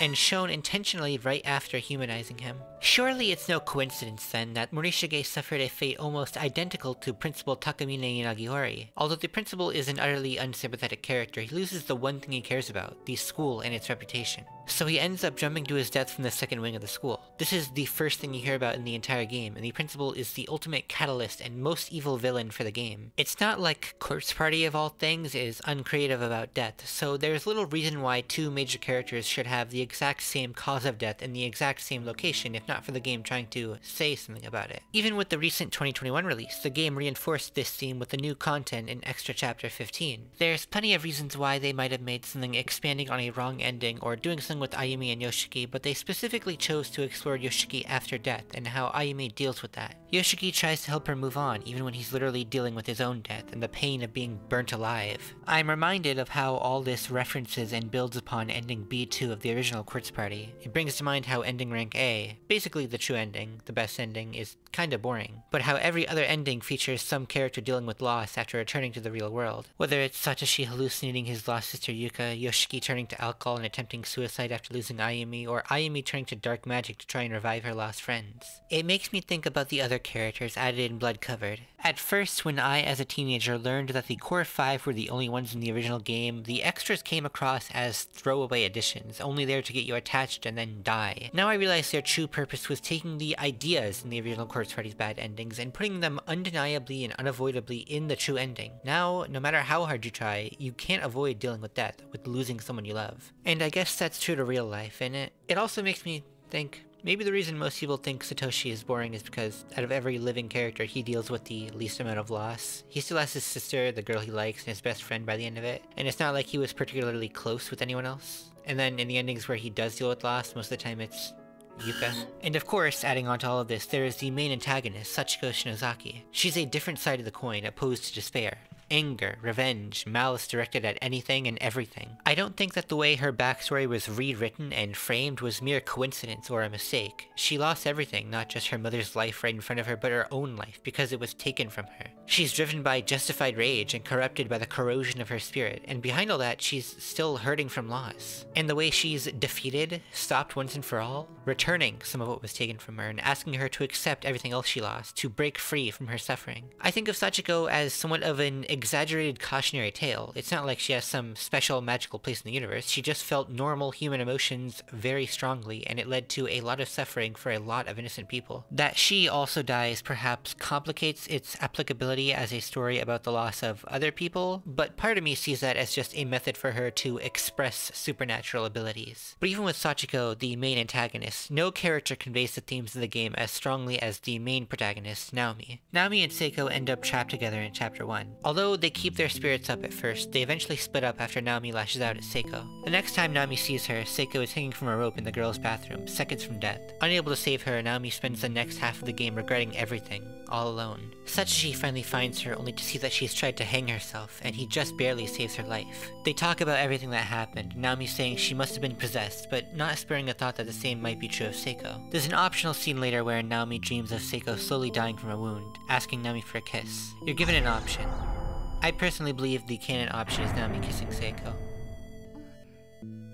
And shown intentionally right after humanizing him. Surely it's no coincidence then that Morishige suffered a fate almost identical to Principal Takamine Inagiori. Although the principal is an utterly unsympathetic character, he loses the one thing he cares about, the school and its reputation. So he ends up jumping to his death from the second wing of the school. This is the first thing you hear about in the entire game, and the principal is the ultimate catalyst and most evil villain for the game. It's not like Corpse Party of all things is uncreative about death, so there's little reason why two major characters should have the exact same cause of death in the exact same location, if not for the game trying to say something about it. Even with the recent 2021 release, the game reinforced this theme with the new content in Extra Chapter 15. There's plenty of reasons why they might have made something expanding on a wrong ending or doing something with Ayumi and Yoshiki, but they specifically chose to explore Yoshiki after death and how Ayumi deals with that. Yoshiki tries to help her move on, even when he's literally dealing with his own death and the pain of being burnt alive. I'm reminded of how all this references and builds upon ending B2 of the original Quartz Party. It brings to mind how ending rank A, basically the true ending, the best ending, is kinda boring, but how every other ending features some character dealing with loss after returning to the real world. Whether it's Satoshi hallucinating his lost sister Yuka, Yoshiki turning to alcohol and attempting suicide after losing Ayumi, or Ayumi turning to dark magic to try and revive her lost friends. It makes me think about the other characters added in Blood Covered. At first, when I, as a teenager, learned that the core 5 were the only ones in the original game, the extras came across as throwaway additions, only there to get you attached and then die. Now I realize their true purpose was taking the ideas in the original Corpse Party's bad endings and putting them undeniably and unavoidably in the true ending. Now, no matter how hard you try, you can't avoid dealing with death, with losing someone you love. And I guess that's true to real life, and it also makes me think, maybe the reason most people think Satoshi is boring is because out of every living character, he deals with the least amount of loss. He still has his sister, the girl he likes, and his best friend by the end of it, and it's not like he was particularly close with anyone else. And then in the endings where he does deal with loss, most of the time it's Yuka. And of course, adding on to all of this, there is the main antagonist, Sachiko Shinozaki. She's a different side of the coin, opposed to despair. Anger, revenge, malice directed at anything and everything. I don't think that the way her backstory was rewritten and framed was mere coincidence or a mistake. She lost everything, not just her mother's life right in front of her, but her own life, because it was taken from her. She's driven by justified rage and corrupted by the corrosion of her spirit, and behind all that, she's still hurting from loss. And the way she's defeated, stopped once and for all, returning some of what was taken from her and asking her to accept everything else she lost, to break free from her suffering. I think of Sachiko as somewhat of an exaggerated cautionary tale. It's not like she has some special magical place in the universe. She just felt normal human emotions very strongly, and it led to a lot of suffering for a lot of innocent people. That she also dies perhaps complicates its applicability as a story about the loss of other people, but part of me sees that as just a method for her to express supernatural abilities. But even with Sachiko, the main antagonist, no character conveys the themes of the game as strongly as the main protagonist, Naomi. Naomi and Seiko end up trapped together in Chapter 1. Although they keep their spirits up at first, they eventually split up after Naomi lashes out at Seiko. The next time Naomi sees her, Seiko is hanging from a rope in the girl's bathroom, seconds from death. Unable to save her, Naomi spends the next half of the game regretting everything, all alone. Sachiko finally finds her only to see that she's tried to hang herself, and he just barely saves her life. They talk about everything that happened, Naomi saying she must have been possessed, but not sparing a thought that the same might be true of Seiko. There's an optional scene later where Naomi dreams of Seiko slowly dying from a wound, asking Naomi for a kiss. You're given an option. I personally believe the canon option is Naomi kissing Seiko.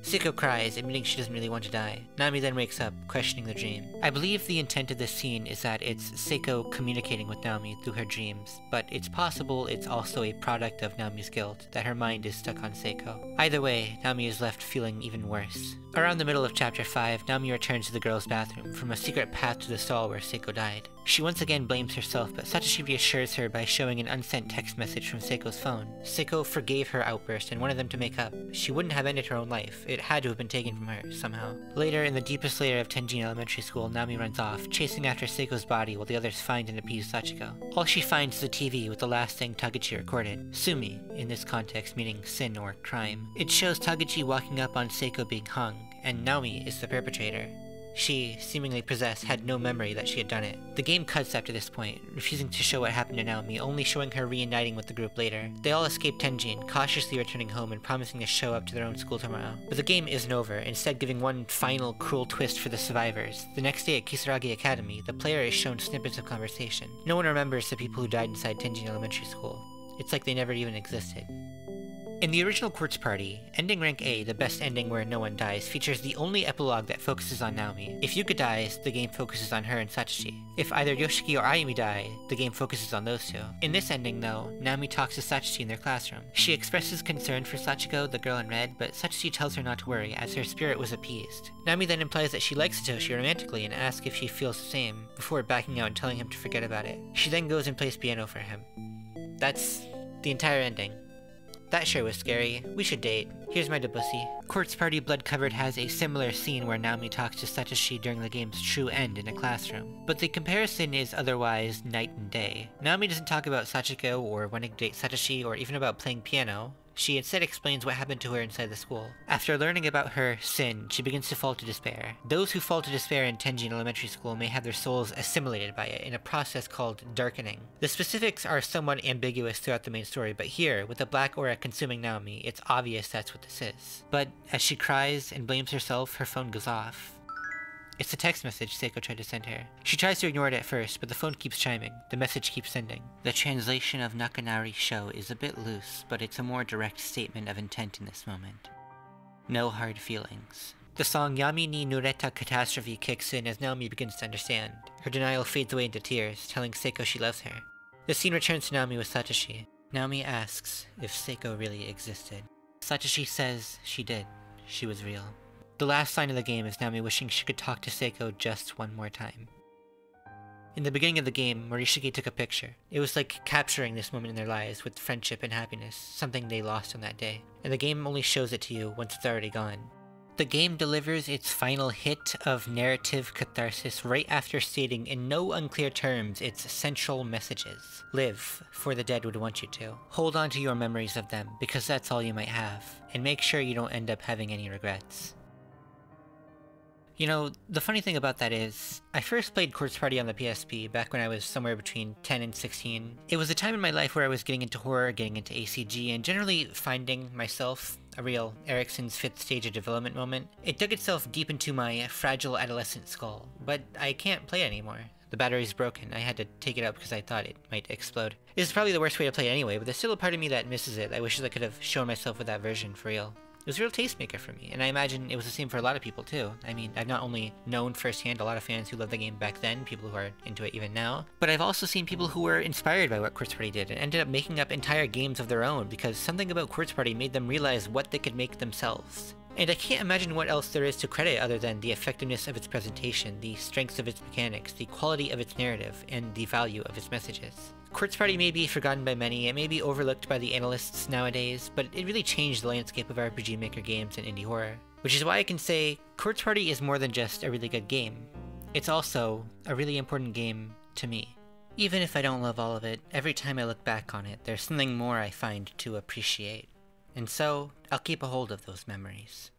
Seiko cries, admitting she doesn't really want to die. Naomi then wakes up, questioning the dream. I believe the intent of this scene is that it's Seiko communicating with Naomi through her dreams, but it's possible it's also a product of Naomi's guilt, that her mind is stuck on Seiko. Either way, Naomi is left feeling even worse. Around the middle of Chapter 5, Naomi returns to the girl's bathroom, from a secret path to the stall where Seiko died. She once again blames herself, but Sachiko reassures her by showing an unsent text message from Seiko's phone. Seiko forgave her outburst and wanted them to make up. She wouldn't have ended her own life. It had to have been taken from her, somehow. Later, in the deepest layer of Tenjin Elementary School, Naomi runs off, chasing after Seiko's body while the others find and appease Sachiko. All she finds is a TV with the last thing Taguchi recorded. Sumi, in this context meaning sin or crime. It shows Taguchi walking up on Seiko being hung, and Naomi is the perpetrator. She, seemingly possessed, had no memory that she had done it. The game cuts after this point, refusing to show what happened to Naomi, only showing her reuniting with the group later. They all escape Tenjin, cautiously returning home and promising to show up to their own school tomorrow. But the game isn't over, instead giving one final cruel twist for the survivors. The next day at Kisaragi Academy, the player is shown snippets of conversation. No one remembers the people who died inside Tenjin Elementary School. It's like they never even existed. In the original Quartz Party, Ending Rank A, the best ending where no one dies, features the only epilogue that focuses on Naomi. If Yuka dies, the game focuses on her and Sachiko. If either Yoshiki or Ayumi die, the game focuses on those two. In this ending, though, Naomi talks to Sachiko in their classroom. She expresses concern for Sachiko, the girl in red, but Sachiko tells her not to worry, as her spirit was appeased. Naomi then implies that she likes Satoshi romantically and asks if she feels the same, before backing out and telling him to forget about it. She then goes and plays piano for him. That's the entire ending. That sure was scary. We should date. Here's my debussy. Quartz Party Blood Covered has a similar scene where Naomi talks to Satoshi during the game's true end in a classroom. But the comparison is otherwise night and day. Naomi doesn't talk about Sachiko or wanting to date Satoshi or even about playing piano. She instead explains what happened to her inside the school. After learning about her sin, she begins to fall to despair. Those who fall to despair in Tenjin Elementary School may have their souls assimilated by it in a process called darkening. The specifics are somewhat ambiguous throughout the main story, but here, with the black aura consuming Naomi, it's obvious that's what this is. But as she cries and blames herself, her phone goes off. It's the text message Seiko tried to send her. She tries to ignore it at first, but the phone keeps chiming. The message keeps sending. The translation of Nakanari's show is a bit loose, but it's a more direct statement of intent in this moment. No hard feelings. The song Yami ni Nureta Catastrophe kicks in as Naomi begins to understand. Her denial fades away into tears, telling Seiko she loves her. The scene returns to Naomi with Satoshi. Naomi asks if Seiko really existed. Satoshi says she did. She was real. The last line of the game is Naomi wishing she could talk to Seiko just one more time. In the beginning of the game, Morishige took a picture. It was like capturing this moment in their lives with friendship and happiness, something they lost on that day. And the game only shows it to you once it's already gone. The game delivers its final hit of narrative catharsis right after stating in no unclear terms its central messages. Live, for the dead would want you to. Hold on to your memories of them, because that's all you might have. And make sure you don't end up having any regrets. You know, the funny thing about that is, I first played Quartz Party on the PSP back when I was somewhere between 10 and 16. It was a time in my life where I was getting into horror, getting into ACG, and generally finding myself a real Erickson's 5th stage of development moment. It dug itself deep into my fragile adolescent skull, but I can't play it anymore. The battery's broken. I had to take it out because I thought it might explode. This is probably the worst way to play it anyway, but there's still a part of me that misses it. I wish I could have shown myself with that version for real. It was a real tastemaker for me, and I imagine it was the same for a lot of people too. I mean, I've not only known firsthand a lot of fans who loved the game back then, people who are into it even now, but I've also seen people who were inspired by what Quartz Party did and ended up making up entire games of their own because something about Quartz Party made them realize what they could make themselves. And I can't imagine what else there is to credit other than the effectiveness of its presentation, the strengths of its mechanics, the quality of its narrative, and the value of its messages. Quartz Party may be forgotten by many, it may be overlooked by the analysts nowadays, but it really changed the landscape of RPG Maker games and indie horror. Which is why I can say, Quartz Party is more than just a really good game. It's also a really important game to me. Even if I don't love all of it, every time I look back on it, there's something more I find to appreciate. And so, I'll keep a hold of those memories.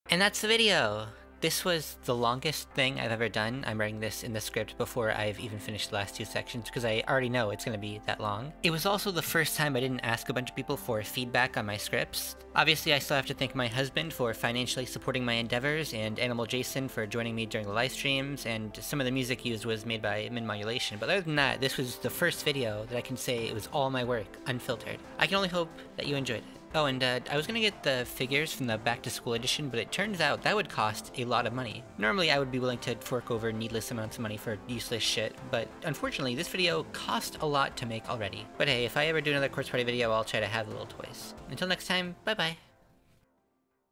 And that's the video! This was the longest thing I've ever done. I'm writing this in the script before I've even finished the last two sections because I already know it's going to be that long. It was also the first time I didn't ask a bunch of people for feedback on my scripts. Obviously, I still have to thank my husband for financially supporting my endeavors, and Animal Jason for joining me during the live streams, and some of the music used was made by Min Modulation. But other than that, this was the first video that I can say it was all my work, unfiltered. I can only hope that you enjoyed it. Oh, and I was gonna get the figures from the Back to School edition, but it turns out that would cost a lot of money. Normally, I would be willing to fork over needless amounts of money for useless shit, but unfortunately, this video cost a lot to make already. But hey, if I ever do another Quartz Party video, I'll try to have the little toys. Until next time, bye-bye.